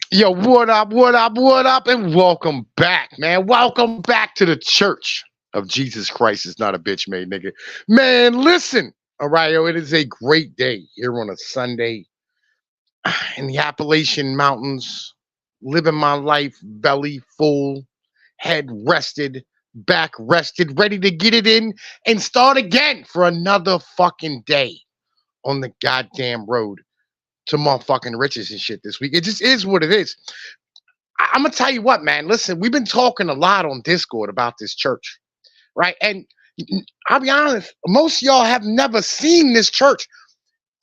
Yo, what up, what up, what up, and welcome back, man. Welcome back to the church of Jesus Christ is not a bitch made nigga. Man, listen. All right, yo, it is a great day here on a Sunday in the Appalachian Mountains, living my life belly full, head rested, back rested, ready to get it in and start again for another fucking day on the goddamn road to motherfucking riches and shit this week. It just is what it is. I'm gonna tell you what, man. Listen, we've been talking a lot on Discord about this church, right? And I'll be honest, most of y'all have never seen this church.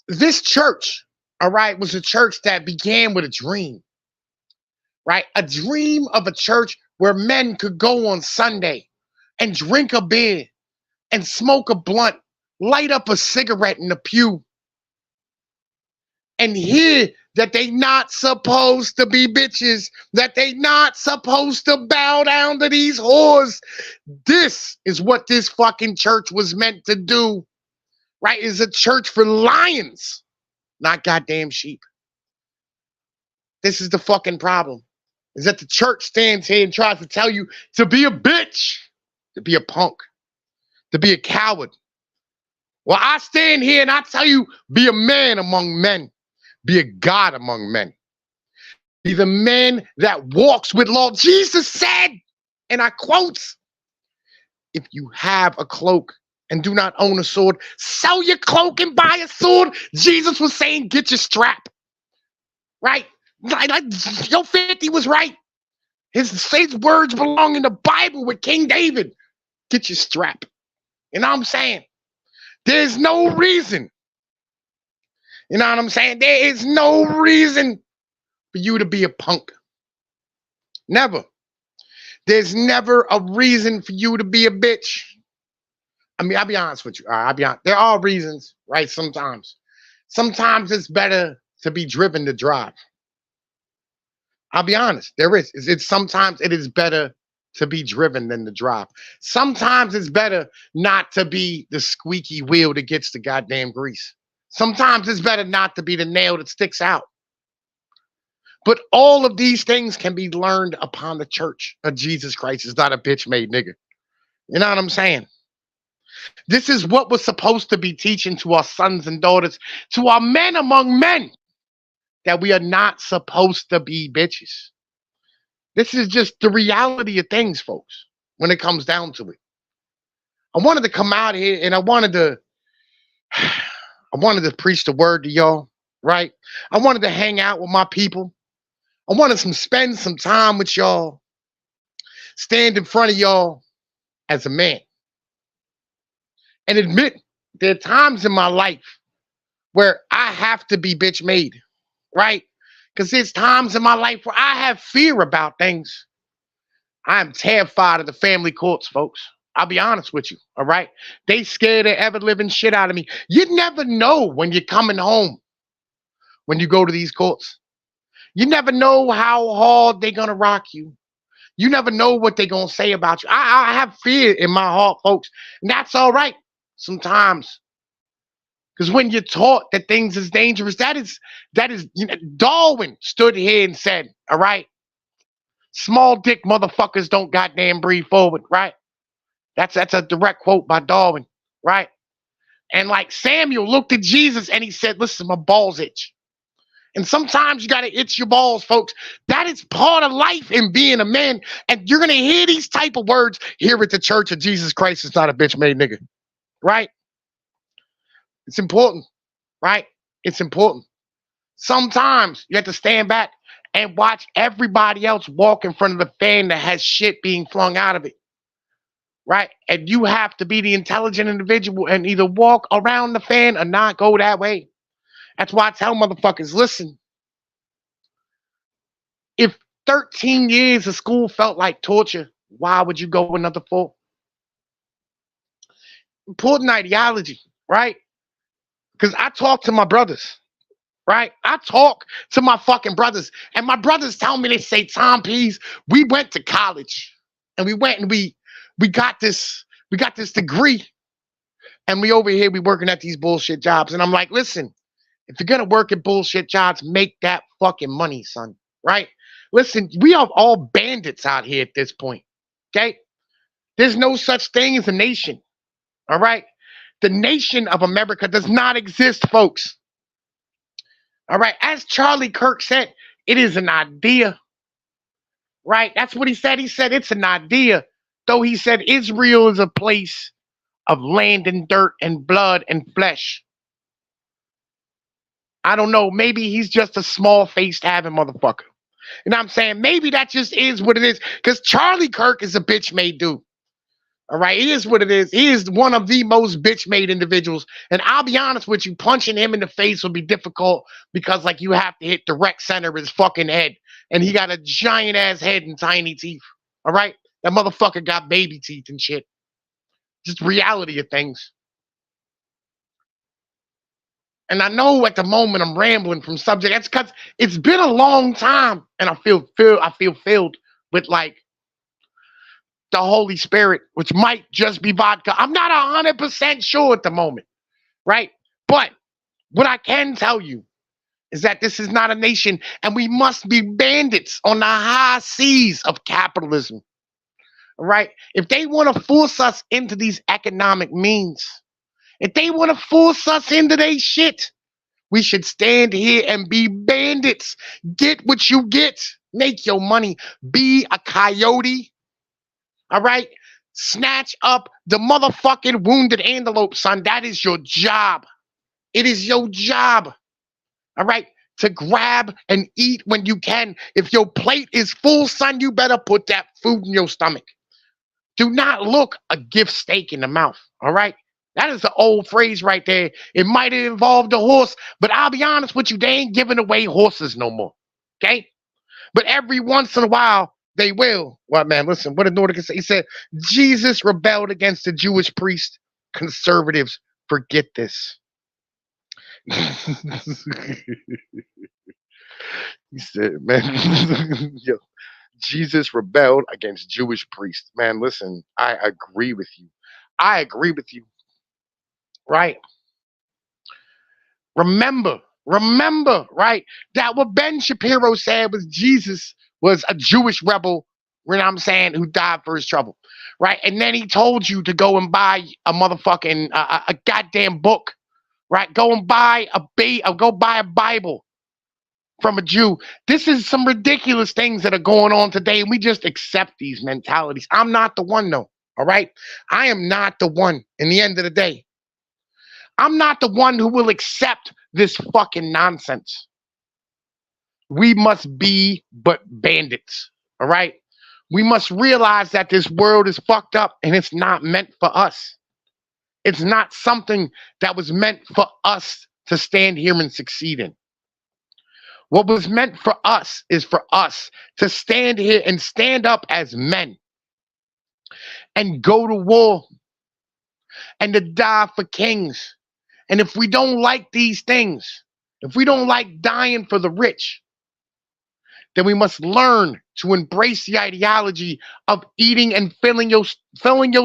This church, all right, was a church that began with a dream, right? A dream of a church where men could go on Sunday and drink a beer and smoke a blunt, light up a cigarette in the pew, and hear that they not supposed to be bitches, that they not supposed to bow down to these whores. This is what this fucking church was meant to do, right? Is a church for lions, not goddamn sheep. This is the fucking problem, is that the church stands here and tries to tell you to be a bitch, to be a punk, to be a coward. Well, I stand here and I tell you, be a man among men. Be a God among men. Be the man that walks with law. Jesus said, and I quote, if you have a cloak and do not own a sword, sell your cloak and buy a sword. Jesus was saying, get your strap. Right? Yo, 50 was right. His words belong in the Bible with King David. Get your strap. You know what I'm saying? There's no reason. You know what I'm saying? There is no reason for you to be a punk. Never. There's never a reason for you to be a bitch. I mean, I'll be honest with you. All right, I'll be honest. There are reasons, right? Sometimes. Sometimes it's better to be driven to drive. I'll be honest. There is. Sometimes it is better to be driven than to drive. Sometimes it's better not to be the squeaky wheel that gets the goddamn grease. Sometimes it's better not to be the nail that sticks out. But all of these things can be learned upon the church of Jesus Christ is not a bitch made nigga. You know what I'm saying? This is what we're supposed to be teaching to our sons and daughters, to our men among men, that we are not supposed to be bitches. This is just the reality of things, folks, when it comes down to it. I wanted to come out here and I wanted to preach the word to y'all, right? I wanted to hang out with my people. I wanted to spend some time with y'all, stand in front of y'all as a man, and admit there are times in my life where I have to be bitch made, right? Because there's times in my life where I have fear about things. I'm terrified of the family courts, folks. I'll be honest with you, all right? They scare the ever-living shit out of me. You never know when you're coming home when you go to these courts. You never know how hard they're going to rock you. You never know what they're going to say about you. I have fear in my heart, folks, and that's all right sometimes. Because when you're taught that things is dangerous, that is, Darwin stood here and said, all right, small dick motherfuckers don't goddamn breathe forward, right? That's a direct quote by Darwin, right? And like Samuel looked at Jesus and he said, listen, my balls itch. And sometimes you got to itch your balls, folks. That is part of life in being a man. And you're going to hear these type of words here at the Church of Jesus Christ is not a bitch made nigga, right? It's important, right? It's important. Sometimes you have to stand back and watch everybody else walk in front of the fan that has shit being flung out of it. Right? And you have to be the intelligent individual and either walk around the fan or not go that way. That's why I tell motherfuckers, listen, if 13 years of school felt like torture, why would you go another 4? Important ideology, right? Because I talk to my brothers, right? I talk to my fucking brothers, and my brothers tell me, they say, Tom Pease, we went to college and we went and we got this degree, and we over here, we working at these bullshit jobs. And I'm like, listen, if you're gonna work at bullshit jobs, make that fucking money, son. right? Listen, we are all bandits out here at this point, okay? There's no such thing as a nation, all right? The nation of America does not exist, folks, all right? As Charlie Kirk said, it is an idea, right? That's what he said. He said it's an idea, though he said Israel is a place of land and dirt and blood and flesh. I don't know. Maybe he's just a small faced having motherfucker. You know what I'm saying? Maybe that just is what it is. Because Charlie Kirk is a bitch made dude. All right. He is what it is. He is one of the most bitch made individuals. And I'll be honest with you, punching him in the face would be difficult because, like, you have to hit direct center of his fucking head. And he got a giant ass head and tiny teeth. All right. That motherfucker got baby teeth and shit. Just reality of things. And I know at the moment I'm rambling from subject. That's because it's been a long time, and I feel filled with like the Holy Spirit, which might just be vodka. I'm not 100% sure at the moment, right? But what I can tell you is that this is not a nation, and we must be bandits on the high seas of capitalism, right? If they want to force us into these economic means, if they want to force us into their shit, we should stand here and be bandits. Get what you get. Make your money. Be a coyote. All right? Snatch up the motherfucking wounded antelope, son. That is your job. It is your job. All right? To grab and eat when you can. If your plate is full, son, you better put that food in your stomach. Do not look a gift steak in the mouth. All right? That is an old phrase right there. It might have involved a horse, but I'll be honest with you, they ain't giving away horses no more. Okay? But every once in a while, they will. What, man? Listen, what did Nordic say? He said, Jesus rebelled against the Jewish priest. Conservatives forget this. He said, man, yo, Jesus rebelled against Jewish priests. Man, listen, I agree with you. I agree with you. Right? Remember, right, that what Ben Shapiro said was Jesus was a Jewish rebel, you know what I'm saying, who died for his trouble, right? And then he told you to go and buy a motherfucking, a goddamn book, right? Go and buy go buy a Bible from a Jew. This is some ridiculous things that are going on today, and we just accept these mentalities. I'm not the one, though, all right? I am not the one in the end of the day. I'm not the one who will accept this fucking nonsense. We must be but bandits, all right? We must realize that this world is fucked up and it's not meant for us. It's not something that was meant for us to stand here and succeed in. What was meant for us is for us to stand here and stand up as men and go to war and to die for kings. And if we don't like these things, if we don't like dying for the rich, then we must learn to embrace the ideology of eating and filling your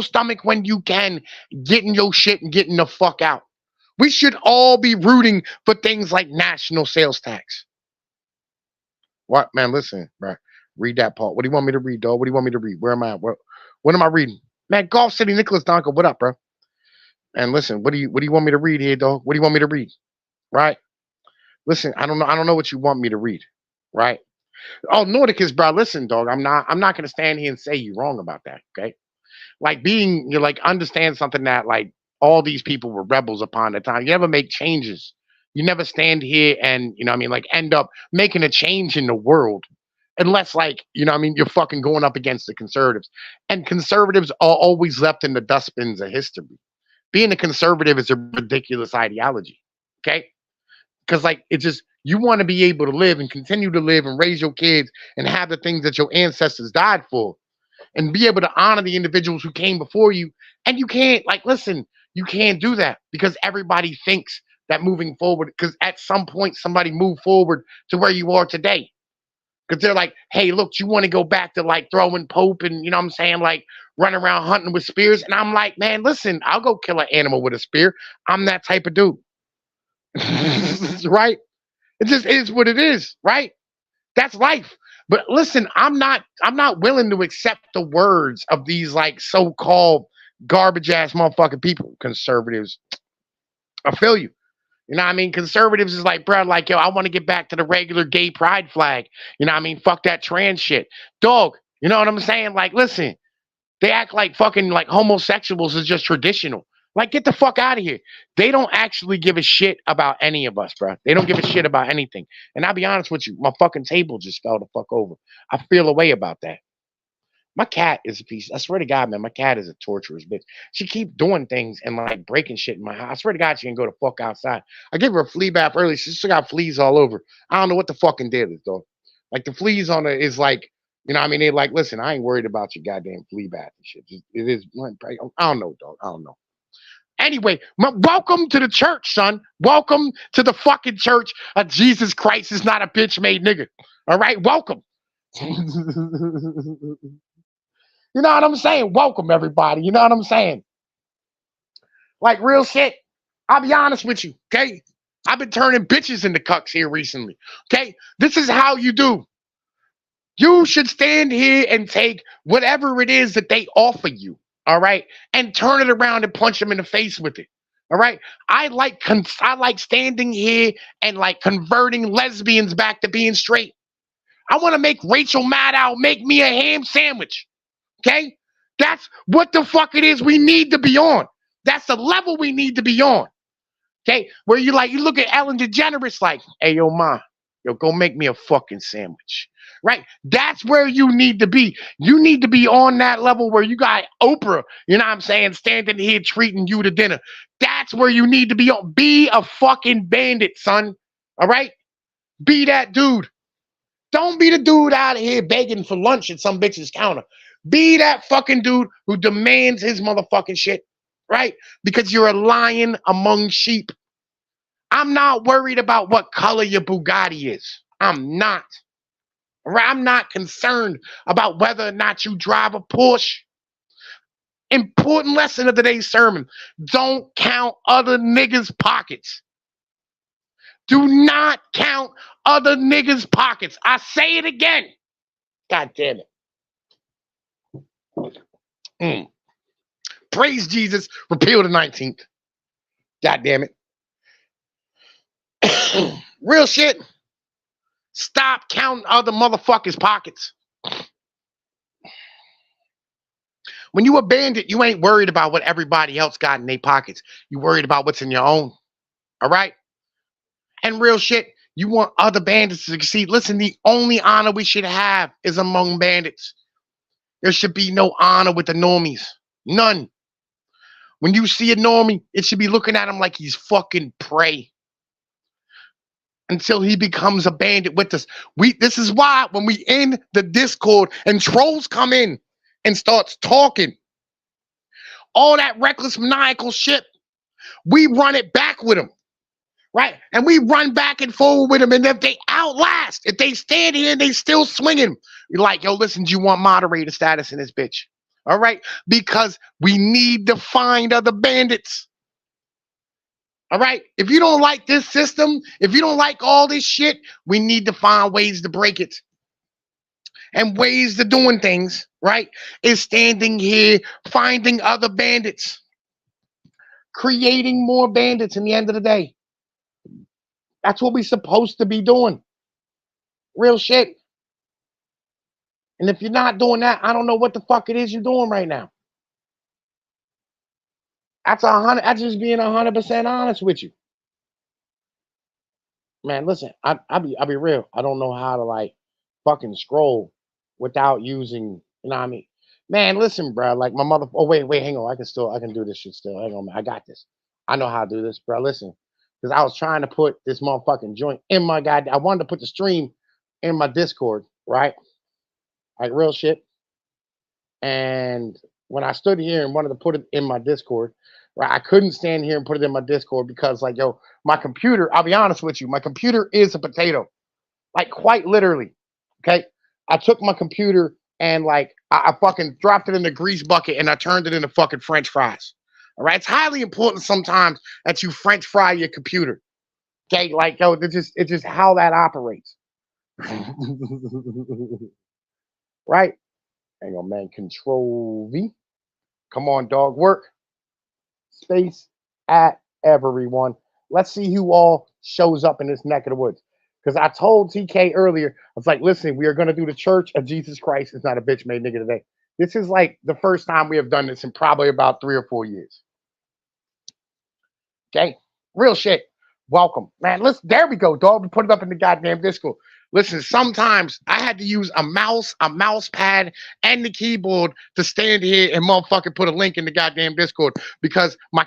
stomach when you can, getting your shit and getting the fuck out. We should all be rooting for things like national sales tax. What, man? Listen, bro. Read that part. What do you want me to read, dog? What do you want me to read? Where am I? What am I reading? Man, Golf City Nicholas Donker, what up, bro? And listen, what do you want me to read here, dog? What do you want me to read? Right? Listen, I don't know what you want me to read. Right? Oh, Nordicus, bro. Listen, dog. I'm not gonna stand here and say you're wrong about that. Okay? Like you like understand something that like all these people were rebels upon the time. You never make changes. You never stand here and you know what I mean, like end up making a change in the world. Unless like, you know what I mean, you're fucking going up against the conservatives. And conservatives are always left in the dustbins of history. Being a conservative is a ridiculous ideology, okay? Because like it's just you want to be able to live and continue to live and raise your kids and have the things that your ancestors died for, and be able to honor the individuals who came before you. And you can't like listen, you can't do that because everybody thinks that moving forward. Because at some point somebody moved forward to where you are today. Because they're like, hey, look, you want to go back to like throwing Pope and, you know what I'm saying, like running around hunting with spears. And I'm like, man, listen, I'll go kill an animal with a spear. I'm that type of dude. Right? It just is what it is, right? That's life. But listen, I'm not willing to accept the words of these like so-called garbage ass motherfucking people, conservatives. I feel you. You know what I mean? Conservatives is like, bro, like, yo, I want to get back to the regular gay pride flag. You know what I mean? Fuck that trans shit. Dog, you know what I'm saying? Like, listen, they act like fucking like homosexuals is just traditional. Like, get the fuck out of here. They don't actually give a shit about any of us, bro. They don't give a shit about anything. And I'll be honest with you, my fucking table just fell the fuck over. I feel a way about that. My cat is a piece. I swear to God, man, my cat is a torturous bitch. She keep doing things and like breaking shit in my house. I swear to God, she can go the fuck outside. I gave her a flea bath early. She still got fleas all over. I don't know what the fucking deal is, though. Like the fleas on it is like, you know what I mean? They're like, listen, I ain't worried about your goddamn flea bath and shit. It is, I don't know, dog. I don't know. Anyway, welcome to the church, son. Welcome to the fucking church of Jesus Christ is not a bitch made nigga. All right, welcome. You know what I'm saying? Welcome, everybody. You know what I'm saying? Like real shit. I'll be honest with you, okay? I've been turning bitches into cucks here recently, okay? This is how you do. You should stand here and take whatever it is that they offer you, all right? And turn it around and punch them in the face with it, all right? I like standing here and like converting lesbians back to being straight. I want to make Rachel Maddow make me a ham sandwich. Okay? That's what the fuck it is we need to be on. That's the level we need to be on. Okay? Where you look at Ellen DeGeneres like, hey, yo, ma, yo, go make me a fucking sandwich. Right? That's where you need to be. You need to be on that level where you got Oprah, you know what I'm saying, standing here treating you to dinner. That's where you need to be on. Be a fucking bandit, son. All right? Be that dude. Don't be the dude out of here begging for lunch at some bitch's counter. Be that fucking dude who demands his motherfucking shit, right? Because you're a lion among sheep. I'm not worried about what color your Bugatti is. I'm not. I'm not concerned about whether or not you drive a Porsche. Important lesson of today's sermon. Don't count other niggas' pockets. Do not count other niggas' pockets. I say it again. God damn it. Praise Jesus. Repeal the 19th. God damn it. Real shit. Stop counting other motherfuckers' pockets. When you a bandit, you ain't worried about what everybody else got in their pockets. You worried about what's in your own. All right? And real shit, you want other bandits to succeed. Listen, the only honor we should have is among bandits. There should be no honor with the normies. None. When you see a normie, it should be looking at him like he's fucking prey. Until he becomes a bandit with us. This is why when we in the Discord and trolls come in and starts talking, all that reckless maniacal shit, we run it back with them. Right? And we run back and forward with them. And if they outlast, if they stand here and they still swinging, you're like, yo, listen, do you want moderator status in this bitch? All right? Because we need to find other bandits. All right? If you don't like this system, if you don't like all this shit, we need to find ways to break it. And ways to doing things, right, is standing here, finding other bandits. Creating more bandits in the end of the day. That's what we're supposed to be doing. Real shit. And if you're not doing that, I don't know what the fuck it is you're doing right now. That's just being 100% honest with you. Man, listen, I'll be real. I don't know how to like fucking scroll without using, you know what I mean? Man, listen, bro. Like my mother. Oh wait, hang on. I can do this shit still. Hang on, man. I got this. I know how to do this, bro. Listen, because I was trying to put this motherfucking joint in my I wanted to put the stream in my Discord, right? Like real shit. And when I stood here and wanted to put it in my Discord, right, I couldn't stand here and put it in my Discord because, like, yo, my computer, I'll be honest with you, my computer is a potato. Like, quite literally. Okay? I took my computer and, like, I fucking dropped it in the grease bucket and I turned it into fucking French fries. All right? It's highly important sometimes that you French fry your computer. Okay? Like, yo, it's just how that operates. Right? Hang on, man. Control V. Come on, dog. Work. Space at everyone. Let's see who all shows up in this neck of the woods. Because I told TK earlier, I was like, listen, we are going to do the Church of Jesus Christ. It's not a bitch made nigga today. This is like the first time we have done this in probably about 3 or 4 years. Okay? Real shit. Welcome. Man, listen, there we go, dog. We put it up in the goddamn Discord. Listen, sometimes I had to use a mouse pad, and the keyboard to stand here and motherfucking put a link in the goddamn Discord because my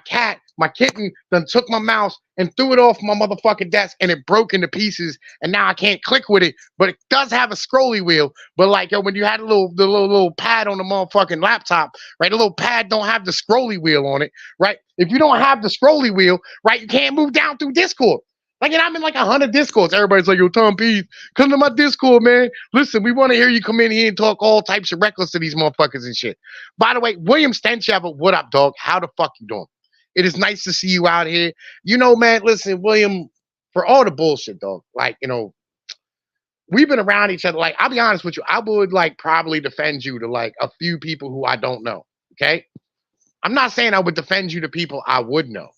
kitten, done took my mouse and threw it off my motherfucking desk and it broke into pieces and now I can't click with it, but it does have a scrolly wheel. But like, yo, when you had the little pad on the motherfucking laptop, right? The little pad don't have the scrolly wheel on it, right? If you don't have the scrolly wheel, right, you can't move down through Discord. Like, and I'm in like 100 Discords. Everybody's like, yo, Tom P, come to my Discord, man. Listen, we want to hear you come in here and talk all types of reckless to these motherfuckers and shit. By the way, William Stenchapper, what up, dog? How the fuck you doing? It is nice to see you out here. You know, man, listen, William, for all the bullshit, dog, like, you know, we've been around each other. Like, I'll be honest with you, I would like probably defend you to like a few people who I don't know. Okay. I'm not saying I would defend you to people I would know.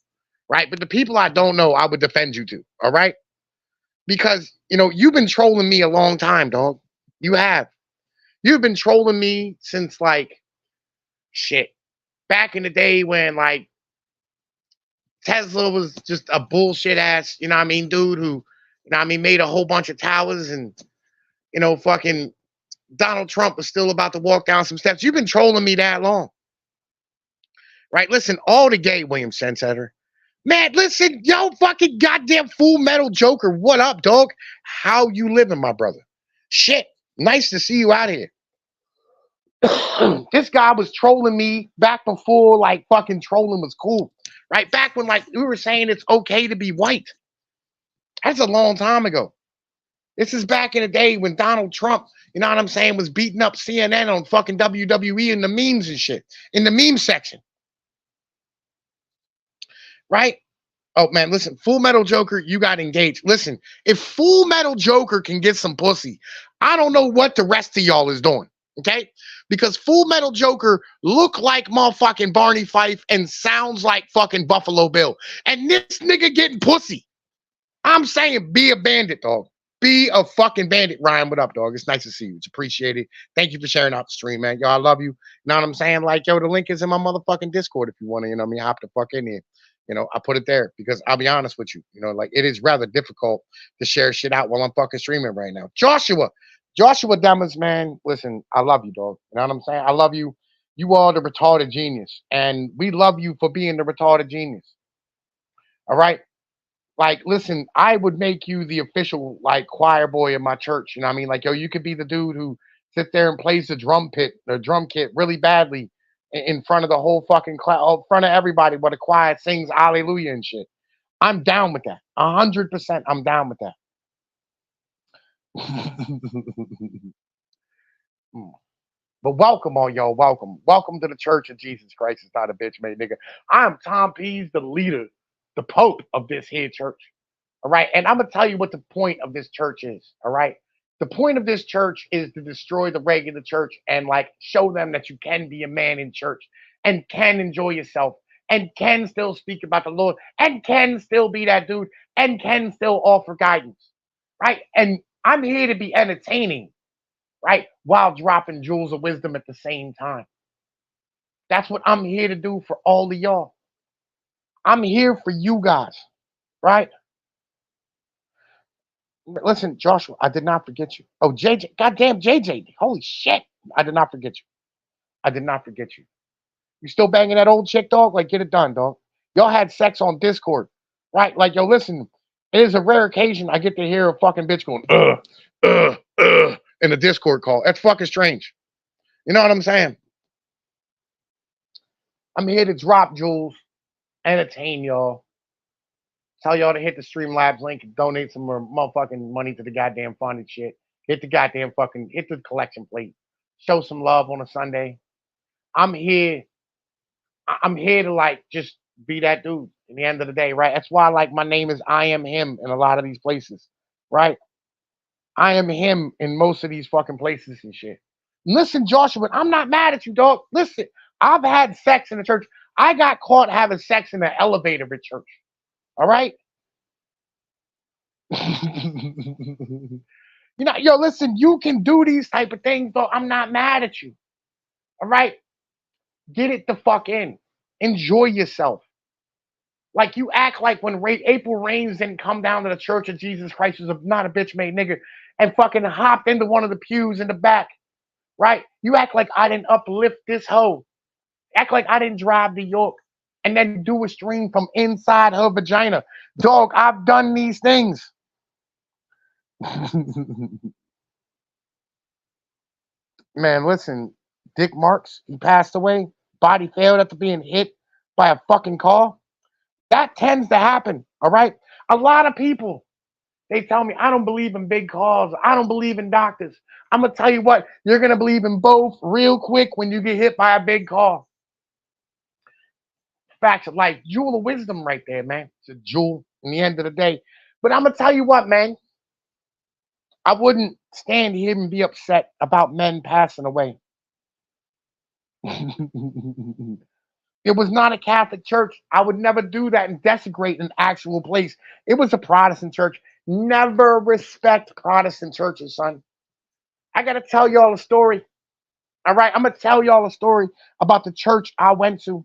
Right? But the people I don't know, I would defend you to. All right? Because, you know, you've been trolling me a long time, dog. You have. You've been trolling me since like shit. Back in the day when like Tesla was just a bullshit ass, you know what I mean, dude who, you know what I mean, made a whole bunch of towers and, you know, fucking Donald Trump was still about to walk down some steps. You've been trolling me that long. Right? Listen, all the gay William Sensetter. Man, listen, yo, fucking goddamn Full Metal Joker. What up, dog? How you living, my brother? Shit, nice to see you out here. This guy was trolling me back before, like, fucking trolling was cool. Right? Back when, like, we were saying it's okay to be white. That's a long time ago. This is back in the day when Donald Trump, you know what I'm saying, was beating up CNN on fucking WWE in the memes and shit. In the meme section. Right? Oh man, listen, Full Metal Joker, you got engaged. Listen, if Full Metal Joker can get some pussy, I don't know what the rest of y'all is doing. Okay? Because Full Metal Joker look like motherfucking Barney Fife and sounds like fucking Buffalo Bill. And this nigga getting pussy. I'm saying be a bandit, dog. Be a fucking bandit. Ryan, what up, dog? It's nice to see you. It's appreciated. Thank you for sharing out the stream, man. Yo, I love you. Know what I'm saying? Like, yo, the link is in my motherfucking Discord if you want to, you know what I mean, hop the fuck in here. You know, I put it there because I'll be honest with you. You know, like it is rather difficult to share shit out while I'm fucking streaming right now. Joshua Demons, man. Listen, I love you, dog. You know what I'm saying? I love you. You are the retarded genius. And we love you for being the retarded genius. All right? Like, listen, I would make you the official like choir boy in my church. You know what I mean? Like, yo, you could be the dude who sits there and plays the drum kit really badly in front of the whole fucking class, in front of everybody, while the choir sings hallelujah and shit. I'm down with that. 100%. I'm down with that. But welcome all y'all. Welcome. Welcome to the Church of Jesus Christ. It's not a bitch made nigga. I'm Tom Pease, the leader, the Pope of this here church. All right. And I'm going to tell you what the point of this church is. All right. The point of this church is to destroy the regular church and like show them that you can be a man in church and can enjoy yourself and can still speak about the Lord and can still be that dude and can still offer guidance. Right. And I'm here to be entertaining, right, while dropping jewels of wisdom at the same time. That's what I'm here to do for all of y'all. I'm here for you guys, right? Listen, Joshua, I did not forget you. Oh, JJ, goddamn JJ, holy shit, I did not forget you. I did not forget you. You still banging that old chick, dog? Like, get it done, dog. Y'all had sex on Discord, right? Like, yo, listen, it is a rare occasion I get to hear a fucking bitch going, in a Discord call. That's fucking strange. You know what I'm saying? I'm here to drop jewels, entertain y'all, tell y'all to hit the Streamlabs link and donate some more motherfucking money to the goddamn fund and shit. Hit the goddamn fucking, hit the collection plate. Show some love on a Sunday. I'm here to like just be that dude in the end of the day, right? That's why like my name is I Am Him in a lot of these places, right? I am him in most of these fucking places and shit. Listen, Joshua, I'm not mad at you, dog. Listen, I've had sex in the church. I got caught having sex in the elevator at church. All right? Yo, listen, you can do these type of things, though. I'm not mad at you. All right? Get it the fuck in. Enjoy yourself. Like you act like when April Rains didn't come down to the Church of Jesus Christ was not a bitch made nigga and fucking hopped into one of the pews in the back, right? You act like I didn't uplift this hoe. Act like I didn't drive to York and then do a stream from inside her vagina. Dog, I've done these things. Man, listen, Dick Marks, he passed away. Body failed after being hit by a fucking car. That tends to happen, all right? A lot of people, they tell me, I don't believe in big cars. I don't believe in doctors. I'm going to tell you what, you're going to believe in both real quick when you get hit by a big car. Facts of life. Jewel of wisdom right there, man. It's a jewel in the end of the day. But I'm going to tell you what, man. I wouldn't stand here and be upset about men passing away. It was not a Catholic church. I would never do that and desecrate an actual place. It was a Protestant church. Never respect Protestant churches, son. I got to tell y'all a story. All right, I'm going to tell y'all a story about the church I went to.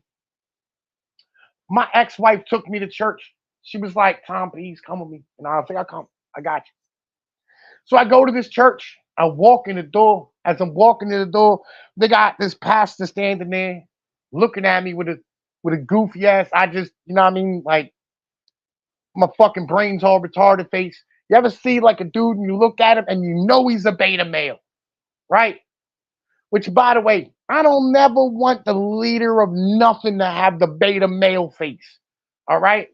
My ex-wife took me to church. She was like, Tom, please come with me. And I was like, I'll come. I got you. So I go to this church. I walk in the door. As I'm walking in the door, they got this pastor standing there looking at me with a goofy ass. I just, you know what I mean? Like, my fucking brain's all retarded face. You ever see like a dude and you look at him and you know he's a beta male, right? Which, by the way, I don't never want the leader of nothing to have the beta male face, all right?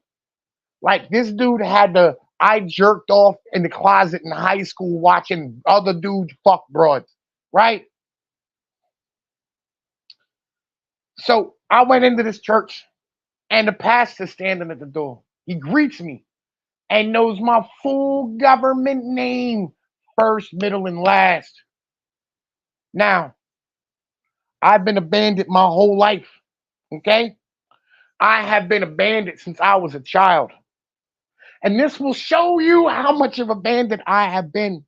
Like, this dude had I jerked off in the closet in high school watching other dudes fuck broads, right? So I went into this church and the pastor's standing at the door. He greets me and knows my full government name, first, middle, and last. Now, I've been a bandit my whole life, okay? I have been a bandit since I was a child. And this will show you how much of a bandit I have been.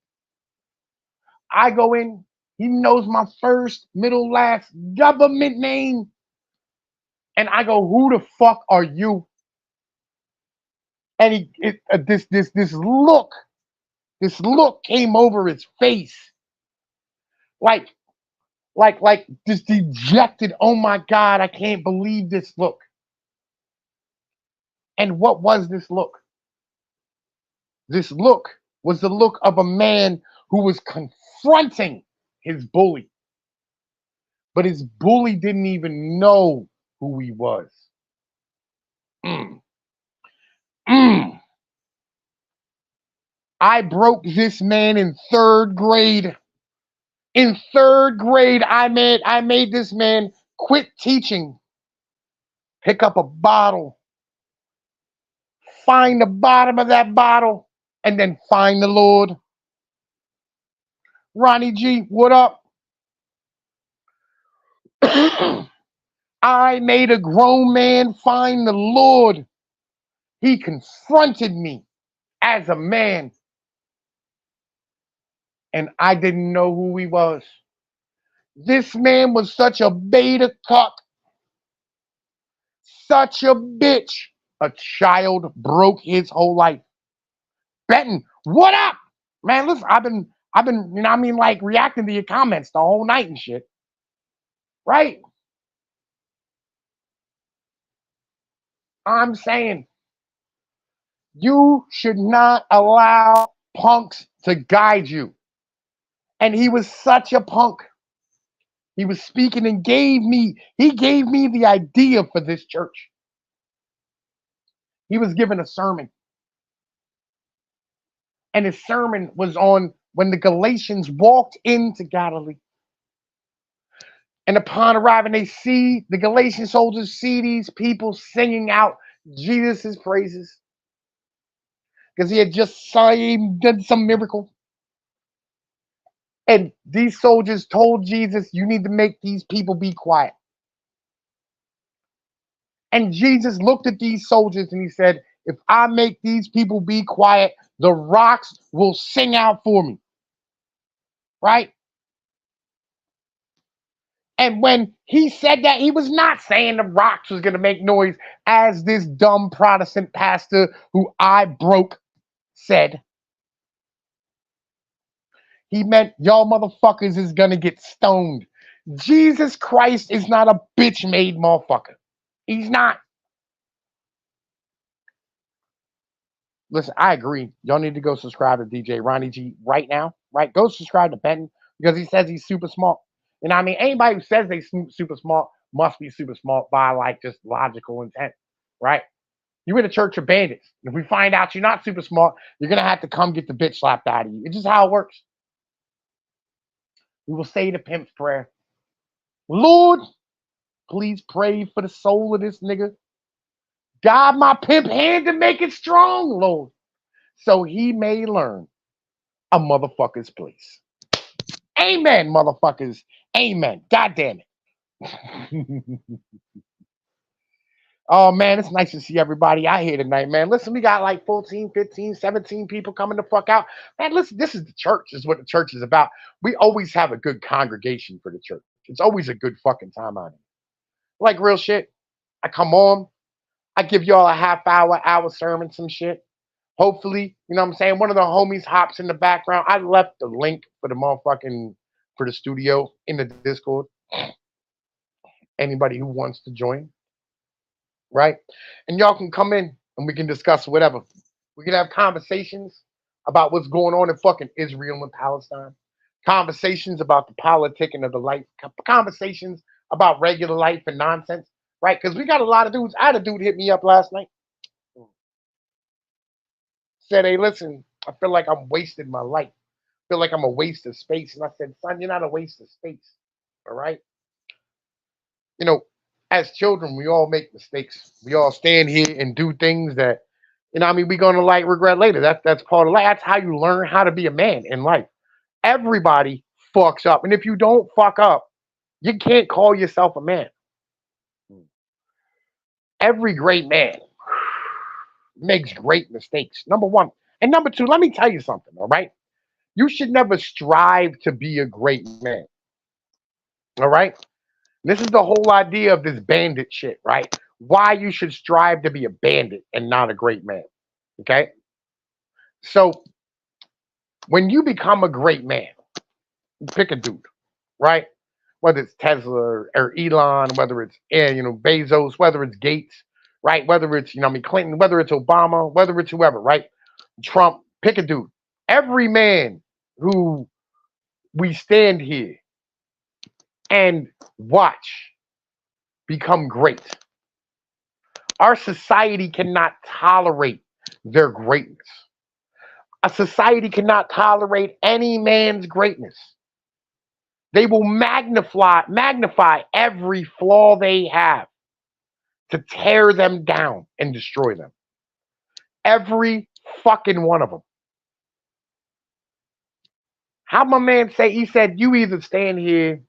I go in, he knows my first, middle, last government name. And I go, who the fuck are you? And this look came over his face. Like this dejected, oh my God, I can't believe this look. And what was this look? This look was the look of a man who was confronting his bully. But his bully didn't even know who he was. I broke this man in third grade. In third grade, I made this man quit teaching, pick up a bottle, find the bottom of that bottle, and then find the Lord. Ronnie G, what up? I made a grown man find the Lord. He confronted me as a man, and I didn't know who he was. This man was such a beta cuck, such a bitch. A child broke his whole life. Benton, what up? Man, listen, I've been, you know what I mean, like reacting to your comments the whole night and shit. Right? I'm saying you should not allow punks to guide you. And he was such a punk. He was speaking and gave me the idea for this church. He was giving a sermon. And his sermon was on when the Galatians walked into Galilee. And upon arriving, the Galatian soldiers see these people singing out Jesus' praises. Because he had just done some miracle. And these soldiers told Jesus, you need to make these people be quiet. And Jesus looked at these soldiers and he said, if I make these people be quiet, the rocks will sing out for me. Right? And when he said that, he was not saying the rocks was going to make noise, as this dumb Protestant pastor who I broke said. He meant y'all motherfuckers is going to get stoned. Jesus Christ is not a bitch-made motherfucker. He's not. Listen, I agree. Y'all need to go subscribe to DJ Ronnie G right now. Right? Go subscribe to Benton because he says he's super smart. You know what I mean? Anybody who says they super smart must be super smart by like just logical intent. Right? You're in a church of bandits. If we find out you're not super smart, you're going to have to come get the bitch slapped out of you. It's just how it works. We will say the pimp's prayer. Lord, please pray for the soul of this nigga. God, my pimp hand to make it strong, Lord, so he may learn a motherfucker's place. Amen, motherfuckers. Amen. God damn it. Oh, man, it's nice to see everybody out here tonight, man. Listen, we got like 14, 15, 17 people coming the fuck out. Man, listen, this is the church. This is what the church is about. We always have a good congregation for the church. It's always a good fucking time on it. Like real shit. I come on. I give y'all a half hour sermon, some shit. Hopefully, you know what I'm saying? One of the homies hops in the background. I left the link for the motherfucking, for the studio in the Discord. Anybody who wants to join. Right? And y'all can come in and we can discuss whatever. We can have conversations about what's going on in fucking Israel and Palestine. Conversations about the politicking of the life. Conversations about regular life and nonsense. Right? Because we got a lot of dudes. I had a dude hit me up last night. Said, hey, listen, I feel like I'm wasting my life. I feel like I'm a waste of space. And I said, son, you're not a waste of space. All right? You know, as children, we all make mistakes. We all stand here and do things that, you know, I mean, we're gonna like regret later. That's part of life. That's how you learn how to be a man in life. Everybody fucks up, and if you don't fuck up, you can't call yourself a man. Every great man makes great mistakes. Number one, and number two. Let me tell you something. All right, you should never strive to be a great man. All right. This is the whole idea of this bandit shit, right? Why you should strive to be a bandit and not a great man. Okay? So when you become a great man, pick a dude, right? Whether it's Tesla or Elon, whether it's Bezos, whether it's Gates, right? Whether it's Clinton, whether it's Obama, whether it's whoever, right? Trump, pick a dude. Every man who we stand here and watch become great. Our society cannot tolerate their greatness. A society cannot tolerate any man's greatness. They will magnify every flaw they have to tear them down and destroy them. Every fucking one of them. How my man say? He said, you either stand here,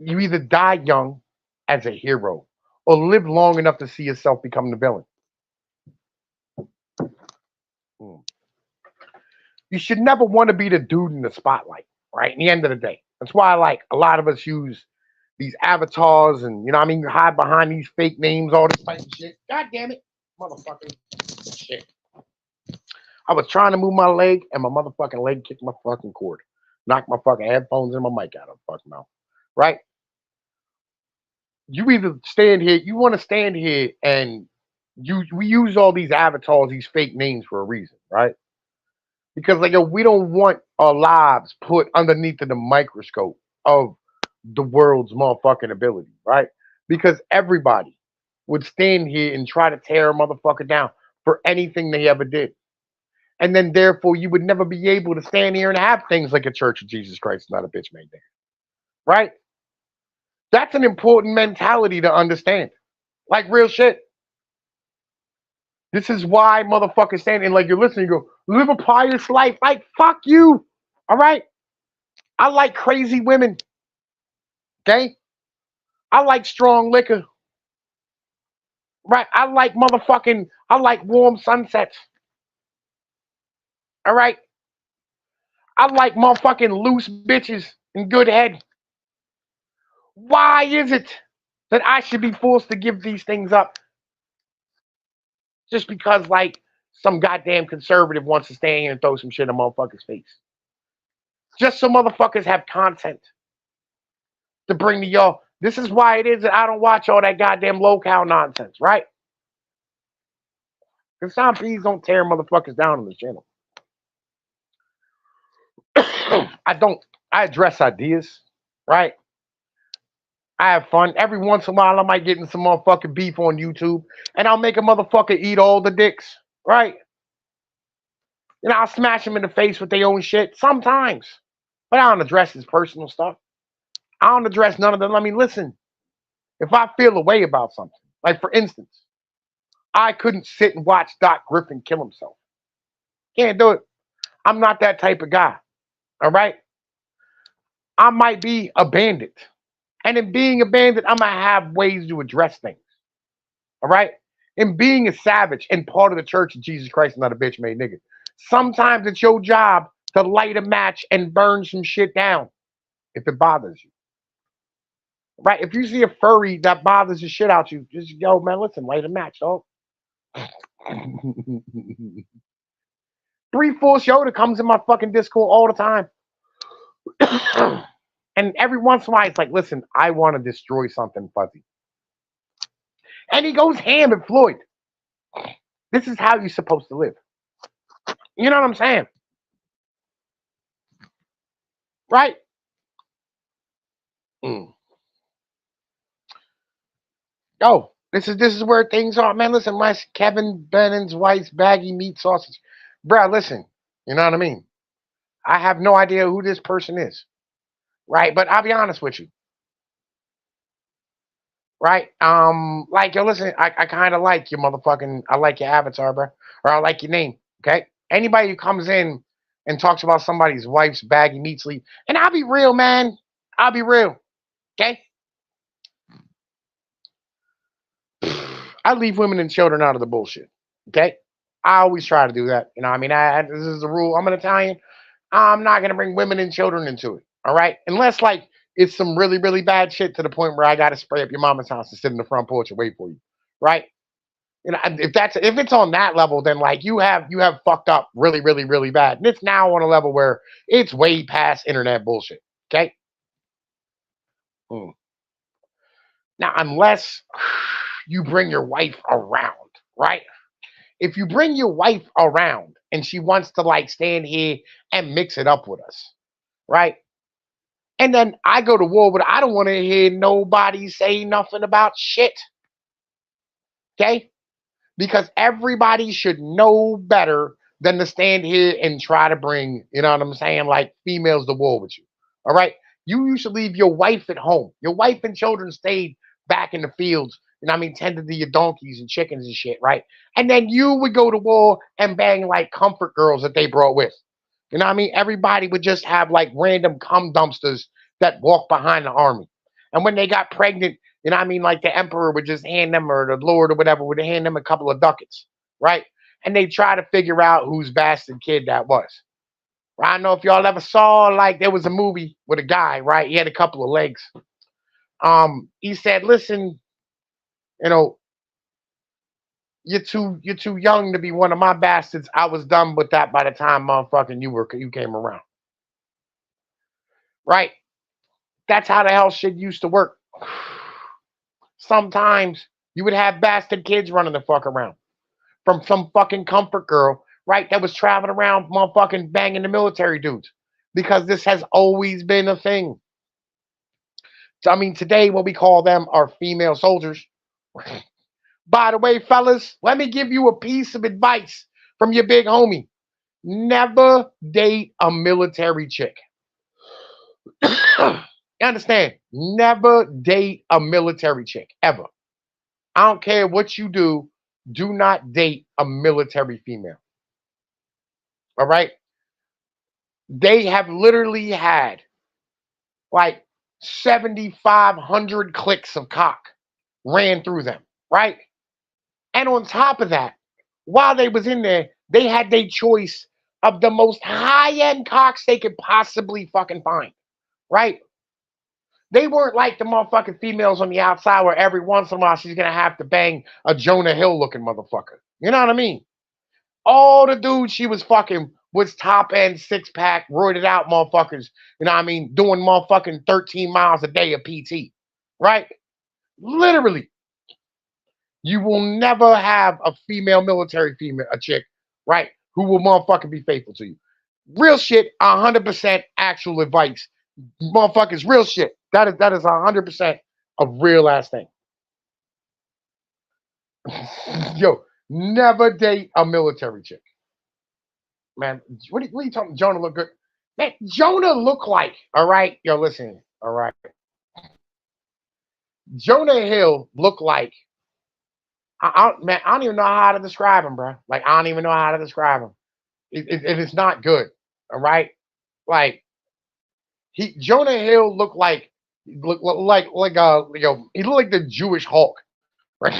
you either die young as a hero or live long enough to see yourself become the villain. You should never want to be the dude in the spotlight, right? In the end of the day. That's why like a lot of us use these avatars and, you hide behind these fake names, all this type of shit. God damn it, motherfucker. Shit. I was trying to move my leg and my motherfucking leg kicked my fucking cord. Knocked my fucking headphones and my mic out of the fucking mouth. Right? You either stand here, you want to stand here and we use all these avatars, these fake names for a reason, right? Because we don't want our lives put underneath of the microscope of the world's motherfucking ability, right? Because everybody would stand here and try to tear a motherfucker down for anything they ever did. And then therefore you would never be able to stand here and have things like a Church of Jesus Christ, not a Bitchmade there. Right? That's an important mentality to understand. Like real shit. This is why motherfuckers saying, and like you're listening, you go, live a pious life. Like, fuck you. All right? I like crazy women. Okay? I like strong liquor. Right? I like warm sunsets. All right? I like motherfucking loose bitches and good head. Why is it that I should be forced to give these things up just because, like, some goddamn conservative wants to stand here and throw some shit in a motherfucker's face? Just so motherfuckers have content to bring to y'all. This is why it is that I don't watch all that goddamn low-cal nonsense, right? Because some please don't tear motherfuckers down on this channel. I don't. I address ideas, right? I have fun. Every once in a while, I might get in some motherfucking beef on YouTube, and I'll make a motherfucker eat all the dicks, right? And I'll smash them in the face with their own shit sometimes. But I don't address his personal stuff. I don't address none of them. I mean, listen, if I feel a way about something, like for instance, I couldn't sit and watch Doc Griffin kill himself. Can't do it. I'm not that type of guy. All right? I might be a bandit. And in being a bandit, I'm going to have ways to address things. All right? In being a savage and part of the Church of Jesus Christ, not a bitch-made nigga. Sometimes it's your job to light a match and burn some shit down if it bothers you. Right? If you see a furry that bothers the shit out you, just, yo, man, listen, light a match, dog. 3-4 Yoda comes in my fucking Discord all the time. And every once in a while, it's like, listen, I want to destroy something fuzzy. And he goes ham at Floyd. This is how you're supposed to live. You know what I'm saying? Right? Yo, this is where things are. Man, listen, my Kevin Bennetts wife's baggy meat sausage. Bruh, listen, you know what I mean? I have no idea who this person is. Right? But I'll be honest with you. Right? Like, yo, listen, I kind of like your motherfucking, I like your avatar, bro. Or I like your name, okay? Anybody who comes in and talks about somebody's wife's baggy meat sleeve, and I'll be real, man. I'll be real, okay? I leave women and children out of the bullshit, okay? I always try to do that. You know, I mean, this is the rule. I'm an Italian. I'm not going to bring women and children into it, all right? Unless, like, it's some really, really bad shit to the point where I got to spray up your mama's house and sit in the front porch and wait for you, right? You know, if it's on that level, then like you have fucked up really, really, really bad. And it's now on a level where it's way past internet bullshit. Okay. Now, unless you bring your wife around, right? If you bring your wife around and she wants to like stand here and mix it up with us, right? And then I go to war with her, I don't want to hear nobody say nothing about shit. Okay? Because everybody should know better than to stand here and try to bring, you know what I'm saying, like females to war with you. All right? You used to leave your wife at home. Your wife and children stayed back in the fields, you know what I mean, tended to your donkeys and chickens and shit, right? And then you would go to war and bang like comfort girls that they brought with. You know what I mean? Everybody would just have like random cum dumpsters that walk behind the army. And when they got pregnant, you know what I mean? Like the emperor would just hand them, or the lord or whatever, would hand them a couple of ducats, right? And they try to figure out whose bastard kid that was. I don't know if y'all ever saw, like, there was a movie with a guy, right? He had a couple of legs. He said, listen, you know, you're too young to be one of my bastards. I was done with that by the time motherfucking you came around. Right? That's how the hell shit used to work. Sometimes you would have bastard kids running the fuck around from some fucking comfort girl, right, that was traveling around motherfucking banging the military dudes. Because this has always been a thing. So, I mean, today what we call them are female soldiers. By the way, fellas, let me give you a piece of advice from your big homie. Never date a military chick. You understand? Never date a military chick, ever. I don't care what you do. Do not date a military female. All right? They have literally had like 7,500 clicks of cock ran through them, right? And on top of that, while they was in there, they had their choice of the most high-end cocks they could possibly fucking find, right? They weren't like the motherfucking females on the outside where every once in a while she's gonna have to bang a Jonah Hill looking motherfucker. You know what I mean? All the dudes she was fucking was top end, six pack, roided out motherfuckers. You know what I mean? Doing motherfucking 13 miles a day of PT, right? Literally, you will never have a female military female, a chick, right, who will motherfucking be faithful to you. Real shit, 100% actual advice. Motherfuckers, real shit. That is 100% a real ass thing. Yo, never date a military chick. Man, what are you talking? Jonah look good. Man, Jonah look like, all right? Yo, listen, all right. Jonah Hill look like, man, I don't even know how to describe him, bro. Like, I don't even know how to describe him. It is not good, all right? Like, Jonah Hill look like, he looked like the Jewish Hulk, right?